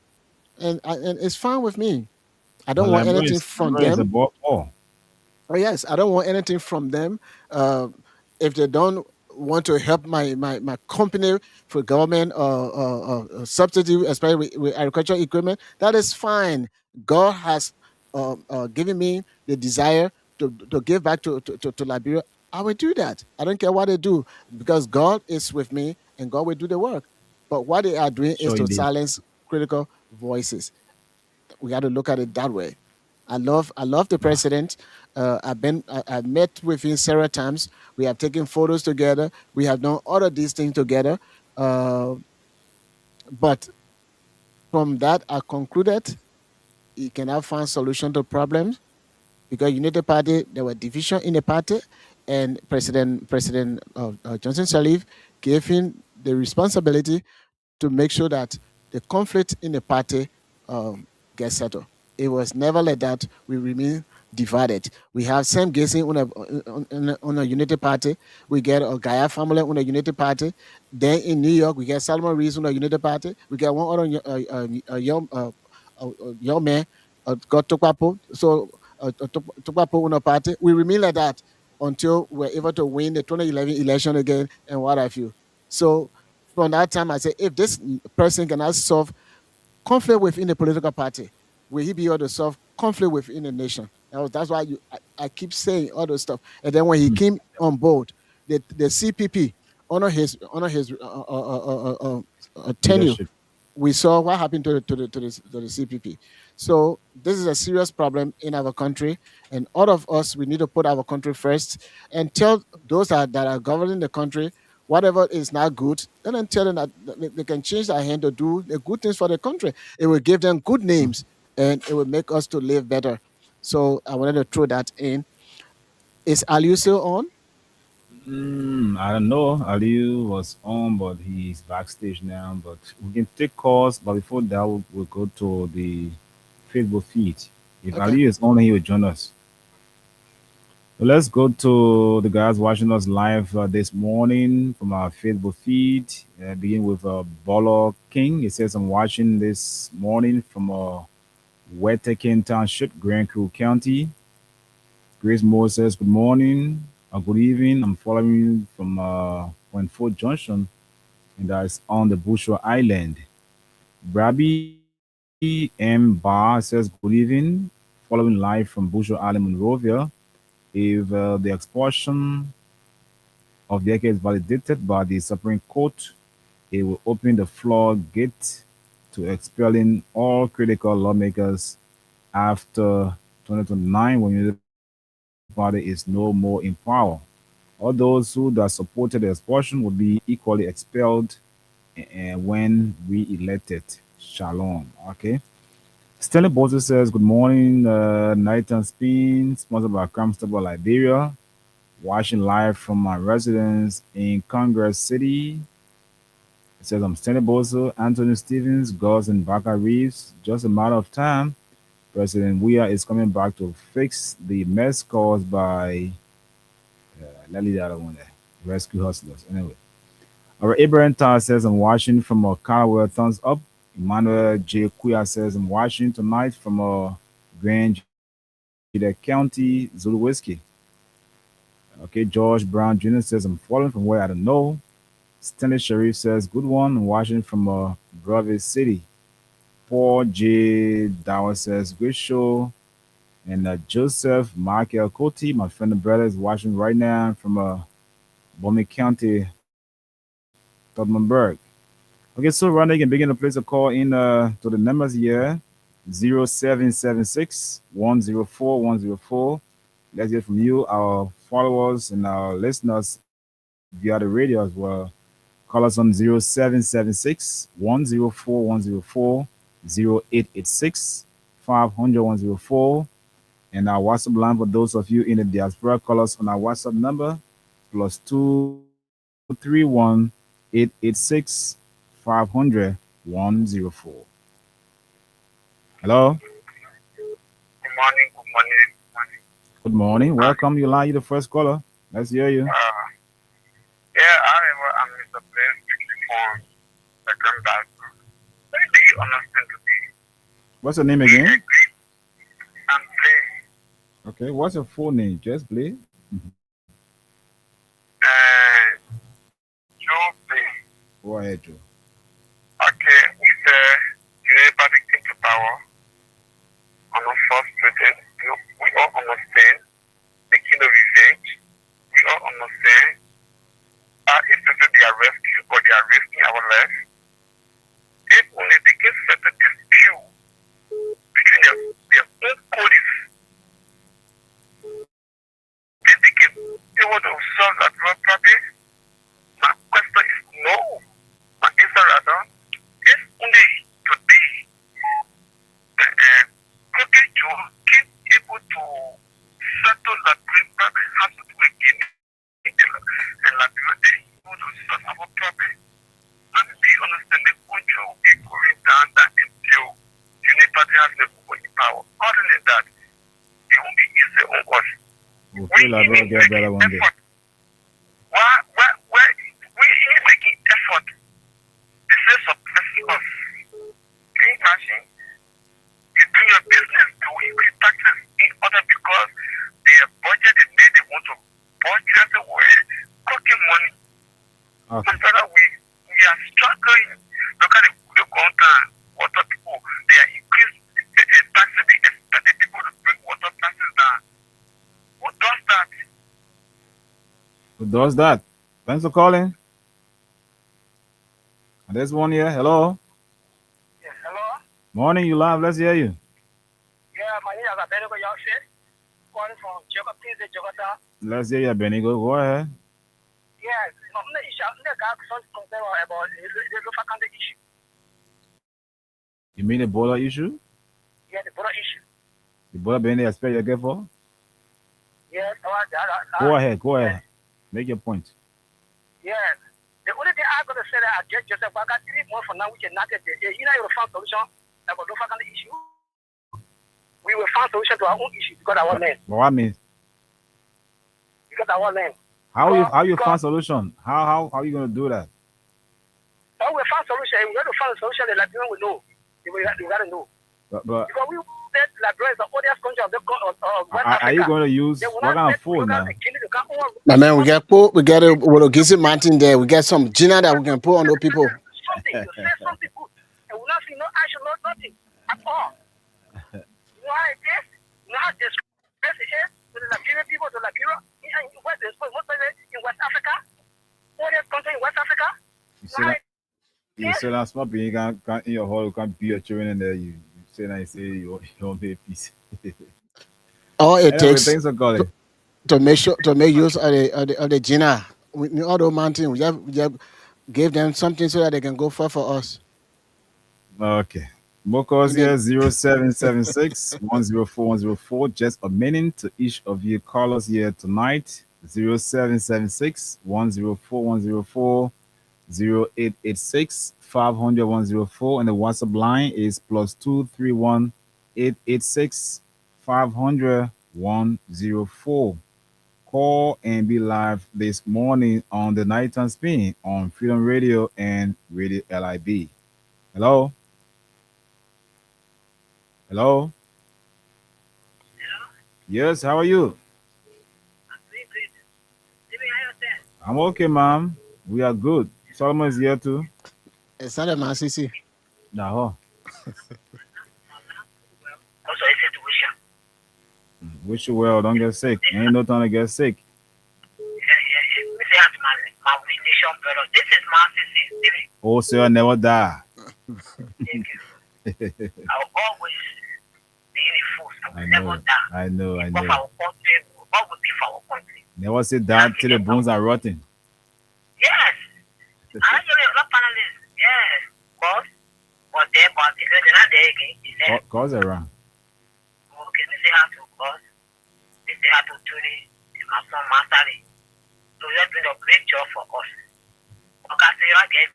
and it's fine with me. I don't But want anything from Liberia is them. above all. Oh yes, I don't want anything from them. Uh, if they don't want to help my company for government subsidy, especially with agricultural equipment, that is fine. God has given me the desire to give back to Liberia. I will do that. I don't care what they do because God is with me and God will do the work. But what they are doing is Sure, to indeed. silence critical voices. We got to look at it that way. I love the president. I've met with him several times. We have taken photos together. We have done all of these things together. Uh, but from that, I concluded you cannot find solution to problems because Unity Party, there were division in the party, and President Johnson Sirleaf gave him the responsibility to make sure that the conflict in the party get settled. It was never like that. We remain divided. We have Sam Gissing on a unity party. We get a Gaia family on a unity party. Then in New York, we get Salomon Reese on a unity party. We get one other young man, got Tukwapo. So Tukwapo on a party. We remain like that until we're able to win the 2011 election again and what have you. So from that time, I say, if this person cannot solve conflict within the political party, will he be able to solve conflict within the nation? That's why I keep saying all those stuff. And then when he came on board, the CPP honor his tenure. Leadership. We saw what happened to the CPP. So this is a serious problem in our country, and all of us we need to put our country first and tell those that are governing the country whatever is not good. Then tell them that they can change their hand to do the good things for the country. It will give them good names and it will make us to live better. So I wanted to throw that in. Is Aliu still on? I don't know. Aliu was on, but he's backstage now. But we can take calls. But before that, we'll go to the Facebook feed. If Okay. Aliu is on, he will join us. So let's go to the guys watching us live this morning from our Facebook feed. Begin with Bolo King. He says, I'm watching this morning from Wetakin Township, Grand Crew County. Grace Moore says, good morning or good evening. I'm following you from Point Fort Junction, and that's on the Bushra Island. Brabby M. Bar says, good evening. Following live from Bushra Island, Monrovia. If the expulsion of the AK is validated by the Supreme Court, it will open the floodgate to expelling all critical lawmakers after 2029 when the party is no more in power. All those who that supported the expulsion will be equally expelled when re-elected. Shalom. Okay. Stanley Bolton says, good morning, Night and Spin, sponsored by Comfortable Liberia. Watching live from my residence in Congress City. It says, I'm Stanley Bozo, Anthony Stevens, Gus, and Baka Reeves. Just a matter of time. President Weah is coming back to fix the mess caused by, let me leave that one there, rescue hustlers. Anyway. Our Abraham Tower says, I'm watching from Caldwell, thumbs up. Emmanuel J. Kuya says, I'm watching tonight from Grand County, Zulu Whiskey. Okay, George Brown Jr. says, I'm following from where I don't know. Stanley Sharif says, good one. I'm watching from Brave City. Paul J. Dower says, great show. And Joseph Michael Coty, my friend and brother, is watching right now from Bowman County, Todmanburg. Okay, so Ronda, you can begin to place a call in to the numbers here 0776 104 104. Let's hear from you, our followers, and our listeners via the radio as well. Call us on 0776 104 104 0886 500 104. And our WhatsApp line for those of you in the diaspora, call us on our WhatsApp number +231 886 500 104. Hello. Good morning, good morning, good morning. Good morning. Welcome. You lie, you the first caller. Let's hear you. Yeah, I'm Mr. Blaze speaking from the Grand. Very do you understand to be? What's your name again? I'm Blaze. Okay. What's your full name? Just Blaze? Joe Blaze. Go ahead, Joe. Okay, with the United Party came to power on the first president, we all understand the kind of revenge. We all understand if they say they are rescue or they are risking our life. If only they can set a dispute between their own codices, then they can able to solve that problem. My question is no. My answer rather, if only today have people in power. Other than that, it won't be easy on us. We'll We feel like we'll need get better one day. effort. Where we need making effort. They say suppressing us. Can you imagine? You do your business, they will increase taxes in order because their budget is made, they want to budget away, cooking money. Okay. So that we are struggling. Look at the content, water people, they are increased taxes, they expect the people to bring water taxes down. Who does that? Who does that? Thanks for calling. And there's one here. Hello. Yes, hello? Morning, you live. Let's hear you. Yeah, my name is Abednego Yaushe, calling from Jogata. Let's hear you, Benigo. Go ahead. Yes, I'm not concerned about the local country issue. You mean the border issue? Yeah, the border issue. The border being the expect you get for? Yes, Go ahead. Go ahead. Make your point. yes. The only thing I'm going to say that I get Joseph Baga 3 months from now, which is not a day. You know, you will find solution about local country issue. We will find solution to our own issue because our land. But what means? Because our land. How you find solution? How are you gonna do that? So we find solution. We got to find a solution that Liberian will know. We got to know. But Because we said Liberia is the oldest country of the West are you Africa. going to use They will what not kind let of food local now? Guinea to come over. My man, we get a Wologisi mountain there. We get some Gina that we can put on those people. Something, you say something good. And we not see no action, no nothing at all. You know how it is? You know how disgrace it is to the Liberian people, to Liberia, in West, in West Africa, oldest country in West Africa. You You say know how that you say that small being can in your hall, you can't be your children in there. You say that you say you don't pay peace. All it Anyway, takes thanks for calling. to make use of the Gina, all those mountain, we just give them something so that they can go for us. Okay. More calls And then- here 0776 104 104. Just a minute to each of you callers here tonight. 0776 104 104 0886 500 104. And the WhatsApp line is +231 886 500 104. Call and be live this morning on the Nighttime Spin on Freedom Radio and Radio LIB. Hello? Hello? Yes, how are you? I'm okay, ma'am. We are good. Solomon is here too. It's not a man, CC. No. Also, a situation. Wish you well. Don't get sick. Ain't no time to get sick. My nation, brother. This is my CC. Oh, sir, never die. Thank you. I'll always be in the force. I will I never know. die. I know. I Because know. our country will always be for our country. Never say that till the bones are rotting. Yes. I don't know a lot of panelists. Yes. But there, but they're not there again. Is there? Cause around. Okay, me say how to cause. Me say how to Tony. It's my son, Mastery. So you're doing a great job for us. Okay, so you again.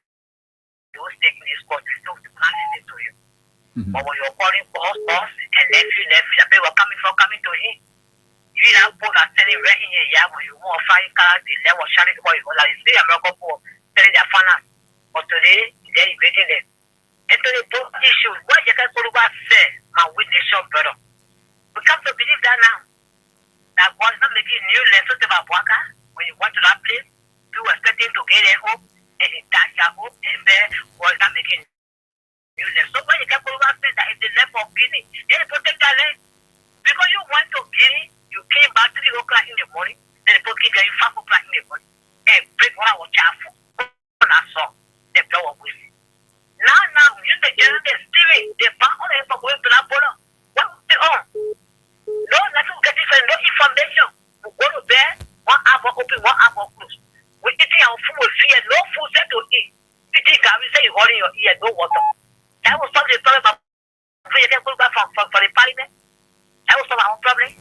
Those taking this course, they still not listening to you. But when you're calling for us, and nephew, the people are coming to him. You have put that telling right in here, when you want to find the level sharing for you, like you see American people telling their fans. But today, they're invading them. And to the both issues, what you can say, my witness, brother. We come to believe that now. That God is not making new lessons about Waka. When you went to that place, you were expecting to get their hope, and he touched your hope, and there was not making new lessons. So when you can say that it's the level of Guinea, they protect that land. Because you went to Guinea, you came back 3 o'clock in the morning, then the people keep getting 5 o'clock in the morning, and break one hour chaff. When I saw the blow up with it. Now, you the general, the spirit, the back on the going to that border. What was it on? No, nothing getting no information. We go to bed, 1 hour open, 1 hour close. We eating our food with fear, no food set to eat. You think I will say you holding your ear, no water. That was solve the problem of you can go back for the parliament. That was solve our problem.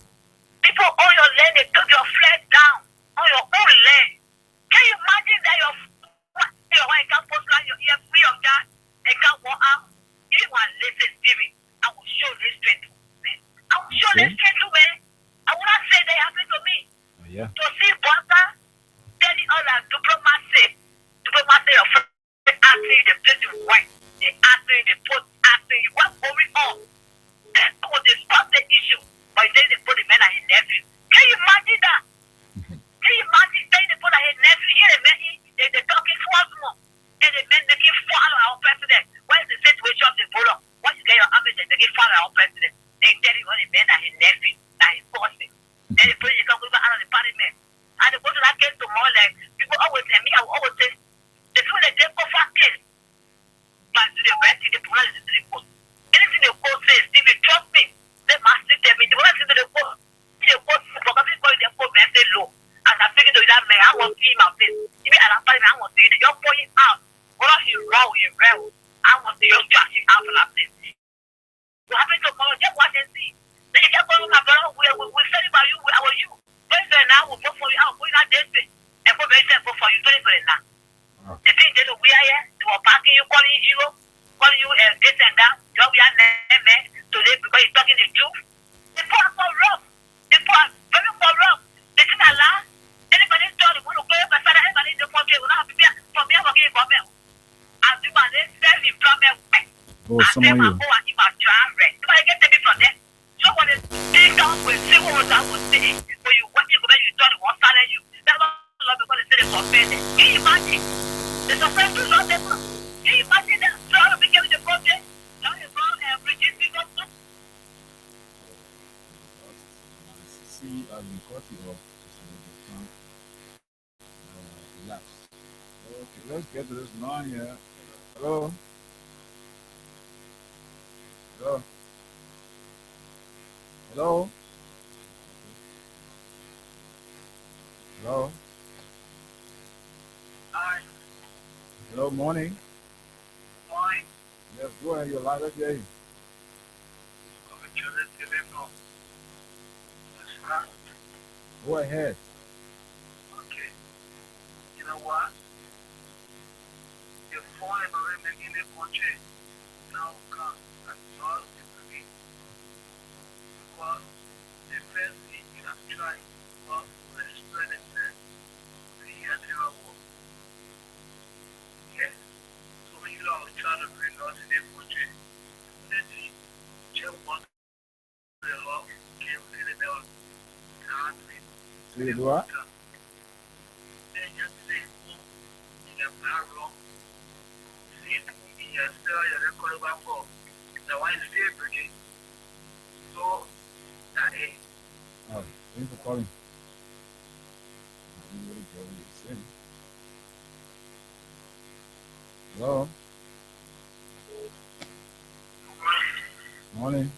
People on your land, they took your flag down on your own land. Can you imagine that your wife can't post like your ear free of that? They can't walk out. You want listen, Stevie. I will show restraint to men. I will show Okay. restraint to men. I will not say they happen to me. Yeah. To see Bata telling all that diplomacy of asking the place you went, they asking the post, asking you what's going on. And when they stop the issue, but then they put the man and his nephew. Can you imagine that? Can you imagine saying they put his nephew here and they talking for us more? And the men making fun of our president. What is the situation of the borough? What is their army they making fun of our president? They telling all the men and his nephew, that his bossing. Then they put the talk out of the parliament. And they go to that case tomorrow, like people always tell me, I will always say, they feel like they go for case. But to the rest, the police is to the court. Anything the court says, if you trust me, they must tell me. The police is to the court. The court, because people in the court, they say low. As I figured to that man, I want to see him out there. Even at that time, I want to see him. You're pointing out. Whether he wrong, he rebel. I want to see you trashing out for that place. What happened tomorrow? Just watch and see. Then you just go to my brother, we'll tell you about you, how are you? When you say now, we'll vote for you, I'll put in that day. And go very vote for you, 20 now. The thing they do, we are here, they were packing you, calling you hero, calling you this and that. You know, we are men today because you're talking the truth. The poor are corrupt. The poor are very corrupt. They think Allah. Anybody told you, want to go over, anybody in the country will not be from here working in government. As you man, they self-employment. Oh, some of you. Go and give a trial rest. You might get to me from there. So when they take down with see what I would say, when you watch it, when you told it, won't silence you. That's not love because they say they suspend it. Can you imagine? They suspend two law people. Can you imagine that? So I became the project. Now you're wrong and bringing people up. See, I've been cut you off. Relax. Okay, let's get to this line here. Hello? Hello? Hello? Hello? Hi. Hello, morning. Morning. Yes, go ahead, you're live again. Go ahead. Okay. You know what? The foreign environment in the country now come and solve the problem. Because the first thing you have tried was to spread it the year never work. Yes. So when you are trying to bring us in the country, let's see, just what the law came to the level. See you do what? Then just say, you have not wrong. See, you are still your record back for the one still bringing. So, that is. Oh, thanks for calling. I'm really going to say. Hello? Morning.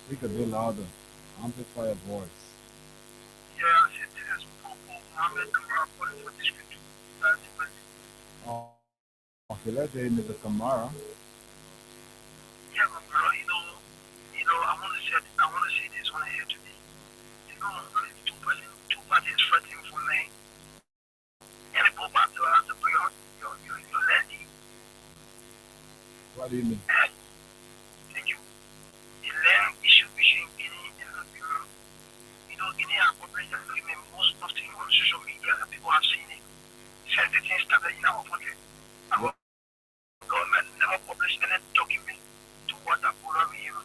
Speak a bit louder. Amplify your voice. Yeah, it is Popo Mohammed Kamara calling for district. That's it. Oh, okay, let's say Mr. Kamara. Yeah, but bro, I want to say this on here today. You know, two parties fighting for me. And they go back to us to bring out your lady. What do you mean? Thank you. The land issue between Guinea and Liberia. You know, Guinea and Liberia agreement, most of the things on social media that people have seen it. Since the thing started in our country, our government never published any document to what that program is.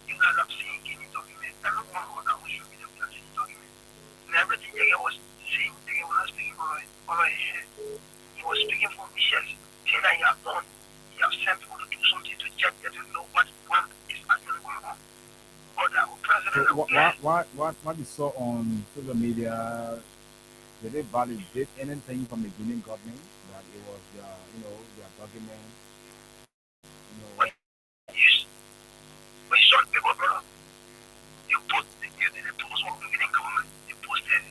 You guys have seen Guinea document. Everyone on that social media has seen document. And everything they was saying, they were not speaking over his head. He was speaking for years, saying that he has done. He has sent people to do something to check that to know what is actually going on. Or that our president So what you saw on social media, did they validate anything from the Guinean government that it was their, their document? when you saw the people, brother, you post the post what the Guinean government, they posted,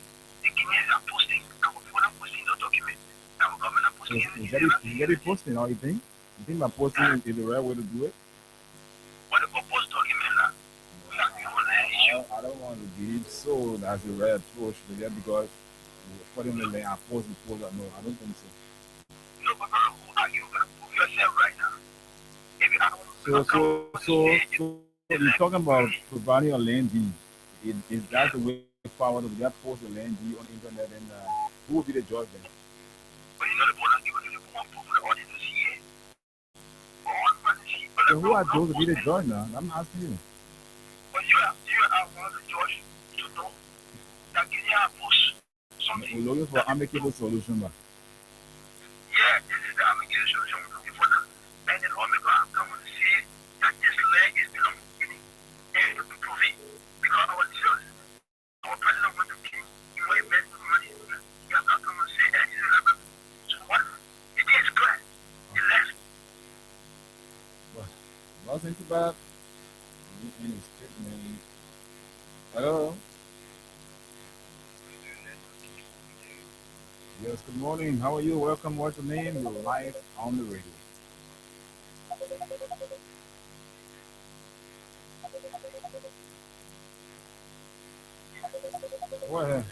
the Guineans are posting, our people are posting the document, our government are So posting is that it posting or you think? You think by posting is the right way to do it? what the proposed document now. We are the only issue. I don't want to be sold as the right approach to that because according to the I post the post. No, I don't think so. No, but brother, who are you? So you're talking about providing a land deed. Is that the way forward? We got post a land deed on the internet, and who will be the judge then? But you know the board and give it to the for the audience to see it. All but the sheep, So who are those to be the judge now? I'm asking you. but you have one the judge to know that can you have push something. We're looking for amicable solution, but Yeah, this is the application solution we're looking for now. And the lawmaker have come and say that this land is belonging to me. And to prove it. Because our leaders, our president wants to keep you know, invest money. You have not come and say that this is happening. So what? It is clear. The last but nothing too bad. Any statement. Hello. Yes. Good morning. How are you? Welcome. What's your name? You're live on the radio. Go ahead.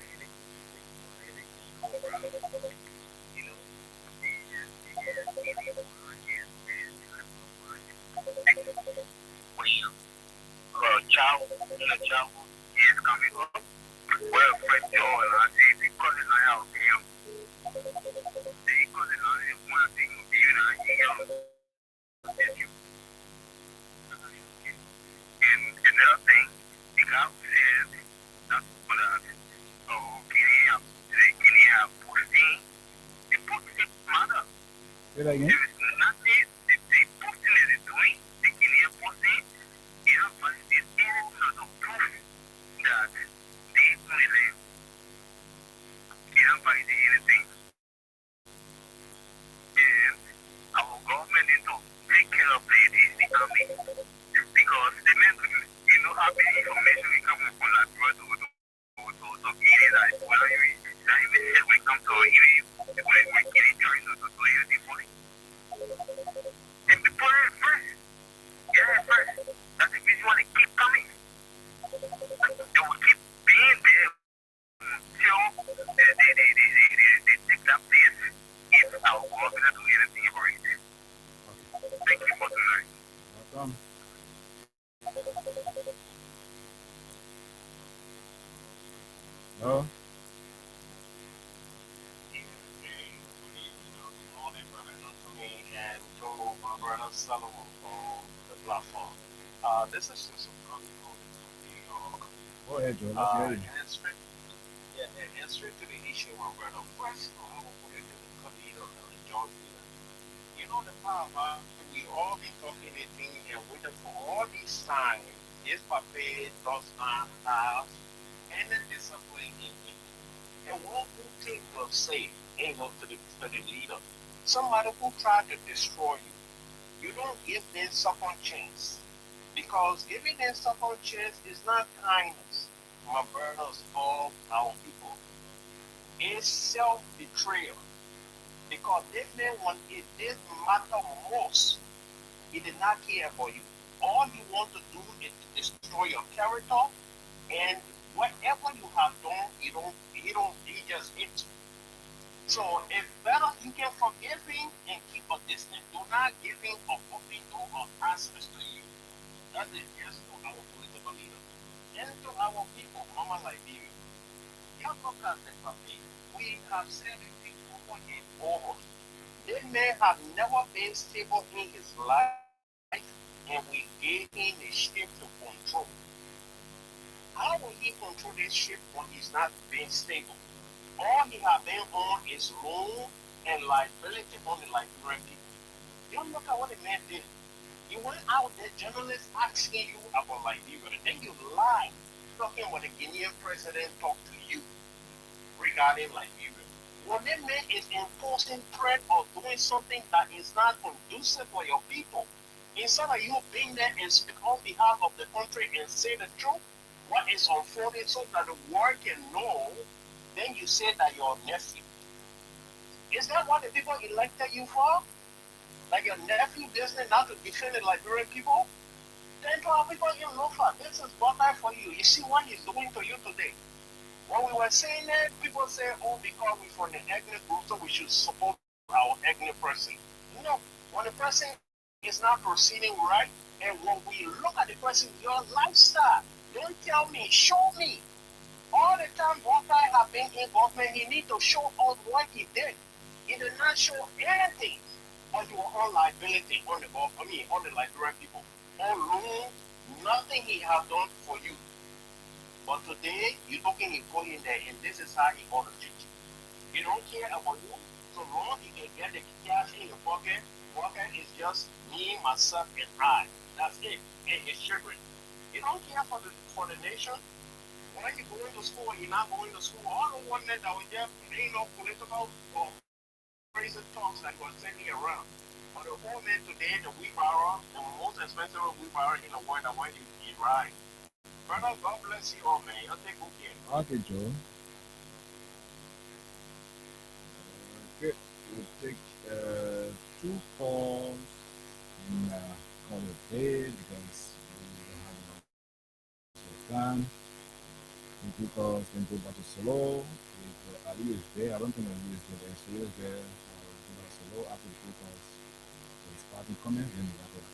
child, child is coming up. Well, friend, I say because it's not out here. Because it's not one thing of you and another thing, the guy says that Guinea posting, the posting matter. Say that again. There is nothing the posting is doing, the Guinea posting, you have to see any sort of proof that they only live. You don't find anything. And our government needs to take care of the army because the men, you know, have the information we come from Labrador to get it like whether you that even say we come to you when we get it during to you the police. And people are first. Yeah, first. That's the reason why they keep coming. They will keep being there until they take that place if our government do anything for it. Thank you for tonight. Welcome. No. And to my brother Solomon on the platform. This is just a protocol in New York. Go ahead, Joe. Let's hear you. And straight to the issue, my brother. First, I will put it to the Khalid and the John Wheeler. You know the power, we all been talking a thing and waiting for all this time. This puppet does not have any discipline in it. And one good thing will say, ain't go to the leader. Somebody who tried to destroy you, you don't give them second chance. Because giving them second chance is not kindness. My brothers, all our people. It's self-betrayal. Because this man, when it did matter most, he did not care for you. All you want to do is to destroy your character, and whatever you have done, he just hits you. So if better you can forgive him and keep a distance. Do not give him a open door of access to you. That is just to our political leaders. And to our people, Mama Liberia. You look at the family. We have said it over and over. This man have never been stable in his life, and we gave him the ship to control. How will he control this ship when he's not being stable? All he have been on is loan and liability on the Liberian people. You look at what the man did. You went out there, journalists asking you about Liberia, then you lied, talking about the Guinean president talked to you regarding Liberia. When that man is enforcing threat or doing something that is not conducive for your people, instead of you being there and speak on behalf of the country and say the truth, what is unfolding so that the world can know, then you say that you're nephew. Is that what the people elected you for? Like your nephew business not to defend the Liberian people? Then to our people in Lofa, this is what I for you. You see what he's doing to you today. When we were saying that, people say, oh, because we're from the ethnic group, so we should support our ethnic person. No, when the person is not proceeding right. And when we look at the person, your lifestyle, don't tell me, show me. All the time Buckeye have been in government, he need to show us what he did. He did not show anything. But you were on liability on the on the Liberian people. On loan, nothing he have done for you. But today, you talking he go in there and this is how he gonna treat you. He don't care about you. So long he can get the cash in your pocket, pocket is just me, myself, and I. That's it. And his children. He don't care for the nation. When you going to school, you're not going to school. All the one that was there, ain't no political or crazy talks that was sending around. But the whole man today, the wheelbarrow, the most expensive wheelbarrow in the world, the one you ride. Brother, God bless you all, man. You'll take good care. Okay, Joe. Okay, we'll take two calls and call it a day because we don't have enough time. Two calls, then go back to solo. If Ali is there, I don't think Ali is there, but if Solo is there, we'll go back to solo after the two calls. It's party comment, then we wrap it up.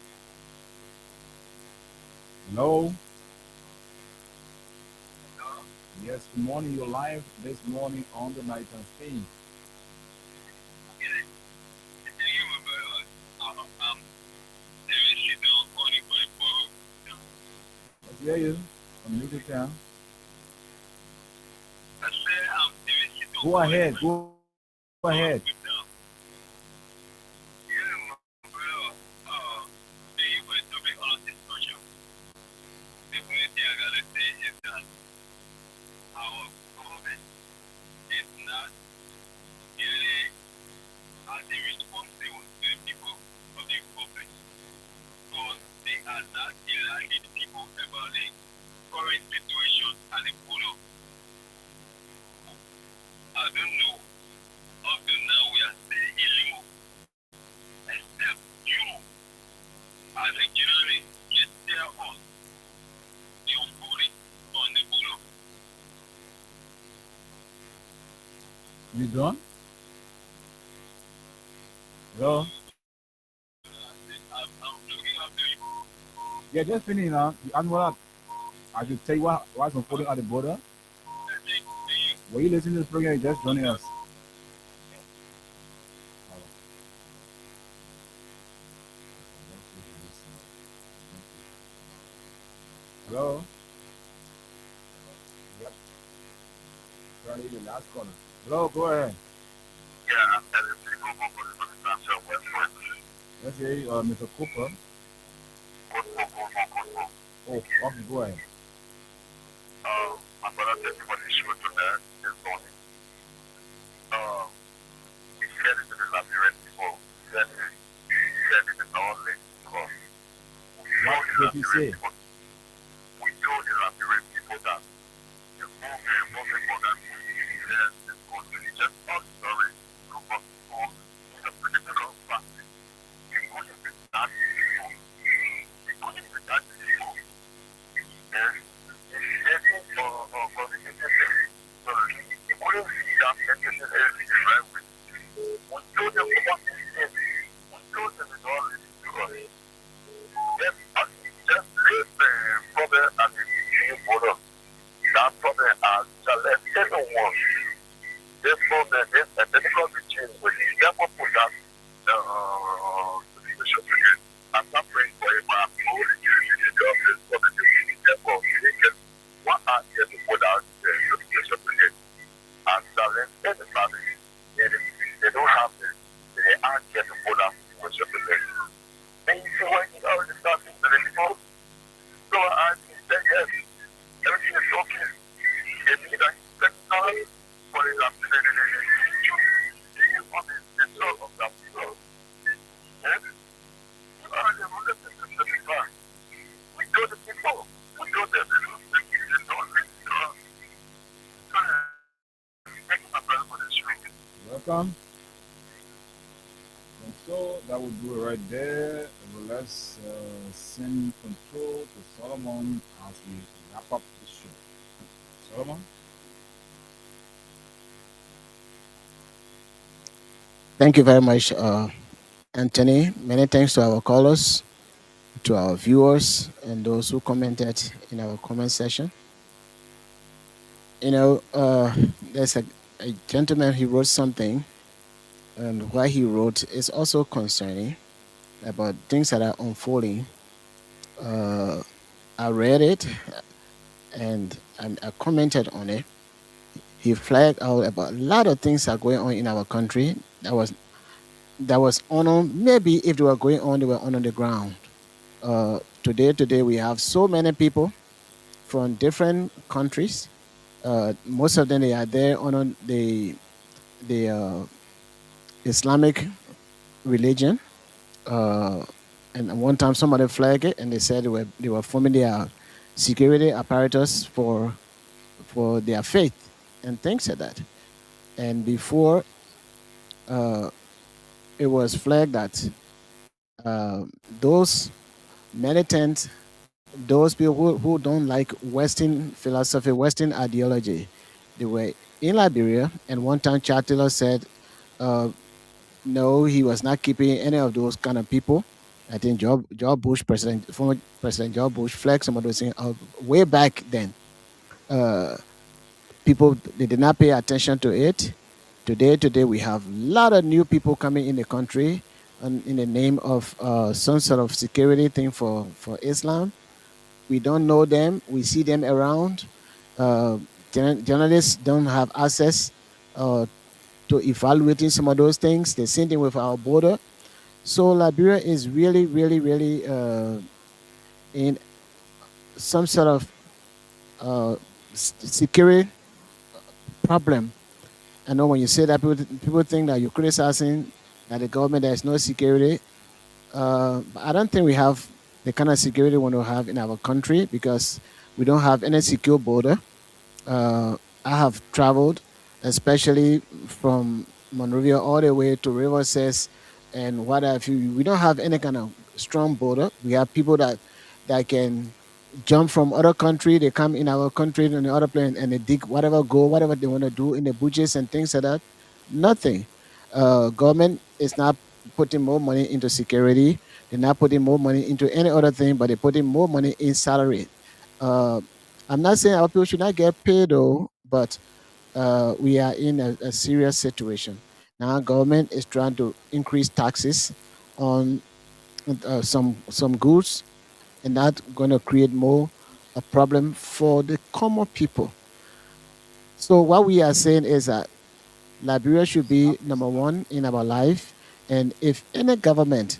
Hello? Yes, good morning. You're live this morning on the night and Spain. Let's hear you. Unmute your cam. Go ahead. Go ahead. You done? Hello? Yeah, just finish now. And what I should tell you what's unfolding at the border. Were you listening to this program? You're just joining us. Hello? Yep. Probably the last caller. Hello, go ahead. Yeah, I'm telling people for the transfer website. Let's hear you, Mr. Cooper. Oh, okay, go ahead. My brother said what he should do that this morning. We said it to the Liberian people. We said it in our list because What did he say? we told the Liberian people that the movement program is going to be just not sorry to go to the political party. We couldn't be that people. We couldn't be that people. And it's for the citizens. So we couldn't see that education is the right way. We told them what they said. We told them it's all this because just leave the problem at the beginning border. That problem has let everyone. This problem is a medical change, but he never put that situation again. I'm not praying for him, but I'm holding you in the office for the disease. Therefore, he can one out here to put out the situation again. And let everybody, they don't have this, they aren't here to put out the situation again. And you see when you already starting to the people, go and say yes, everything is okay. If you guys set down, for example, you want the soul of that people. Yes? You are the ruler of the people. We told the people, we told them, they don't listen to us. So, thank you, my brother, for this week. Welcome. And so that would do it right there. And let's send control to Solomon as we wrap up the show. Solomon? Thank you very much, Anthony. Many thanks to our callers, to our viewers, and those who commented in our comment section. There's a gentleman, he wrote something, and what he wrote is also concerning about things that are unfolding. Uh, I read it and I commented on it. He flagged out about a lot of things that are going on in our country that was on, maybe if they were going on, they were on the ground. Today we have so many people from different countries. Most of them, they are there on the Islamic religion. Uh, and at one time somebody flagged it and they said they were forming their security apparatus for their faith and things like that. And before, uh, it was flagged that those militants, those people who don't like Western philosophy, Western ideology, they were in Liberia. And one time Chad Taylor said, uh, no, he was not keeping any of those kind of people. I think George Bush, former President George Bush, flagged some of those things out way back then. Uh, People, they did not pay attention to it. Today we have a lot of new people coming in the country, and in the name of some sort of security thing for Islam. We don't know them. We see them around. Uh, Journalists don't have access uh, to evaluating some of those things. The same thing with our border. So Liberia is really, really, really in some sort of uh, security problem. I know when you say that, people think that you're criticizing that the government, there is no security. But I don't think we have the kind of security we want to have in our country because we don't have any secure border. I have traveled, especially from Monrovia all the way to River Cess and what have you. We don't have any kind of strong border. We have people that can jump from other country. They come in our country and the other place and they dig whatever gold, whatever they want to do in the budgets and things like that. Nothing. Government is not putting more money into security. They're not putting more money into any other thing, but they're putting more money in salary. Uh, I'm not saying our people should not get paid though, but we are in a serious situation. Now government is trying to increase taxes on some goods, and that's going to create more a problem for the common people. So what we are saying is that Liberia should be number one in our life, and if any government,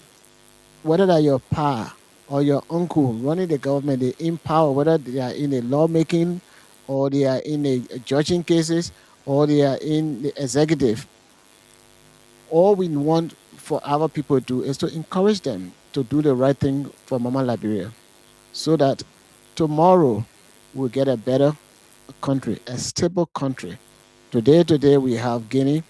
whether that your pa or your uncle running the government, they in power, whether they are in the lawmaking or they are in the judging cases or they are in the executive, all we want for our people to do is to encourage them to do the right thing for Mama Liberia so that tomorrow we'll get a better country, a stable country. Today we have Guinea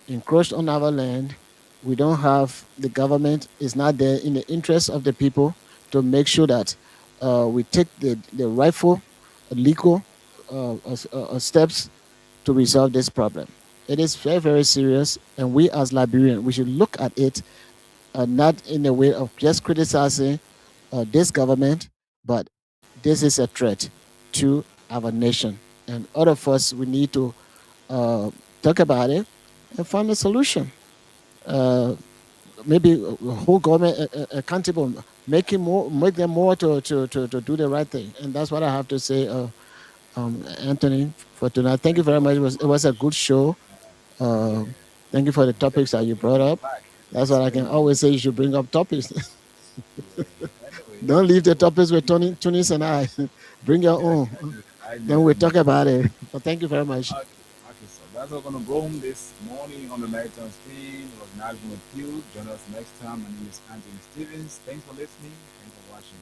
encroached on our land. We don't have the government is not there in the interest of the people to make sure that we take the rightful legal steps to resolve this problem. It is very, very serious, and we as Liberians, we should look at it not in a way of just criticizing this government, but this is a threat to our nation. And all of us, we need to talk about it and find a solution. Uh, Maybe the whole government accountable, make them more to do the right thing. And that's what I have to say, Anthony, for tonight. Thank you very much. It was a good show. Uh, Thank you for the topics that you brought up. That's what I can always say. You should bring up topics. Don't leave the topics with Tunis and I. Bring your own. I Then know, we I know. talk about it. But thank you very much. Okay, okay, so that's all gonna go home this morning on the night on screen. It was nice with you. Join us next time. My name is Anthony Stevens. Thanks for listening. Thanks for watching.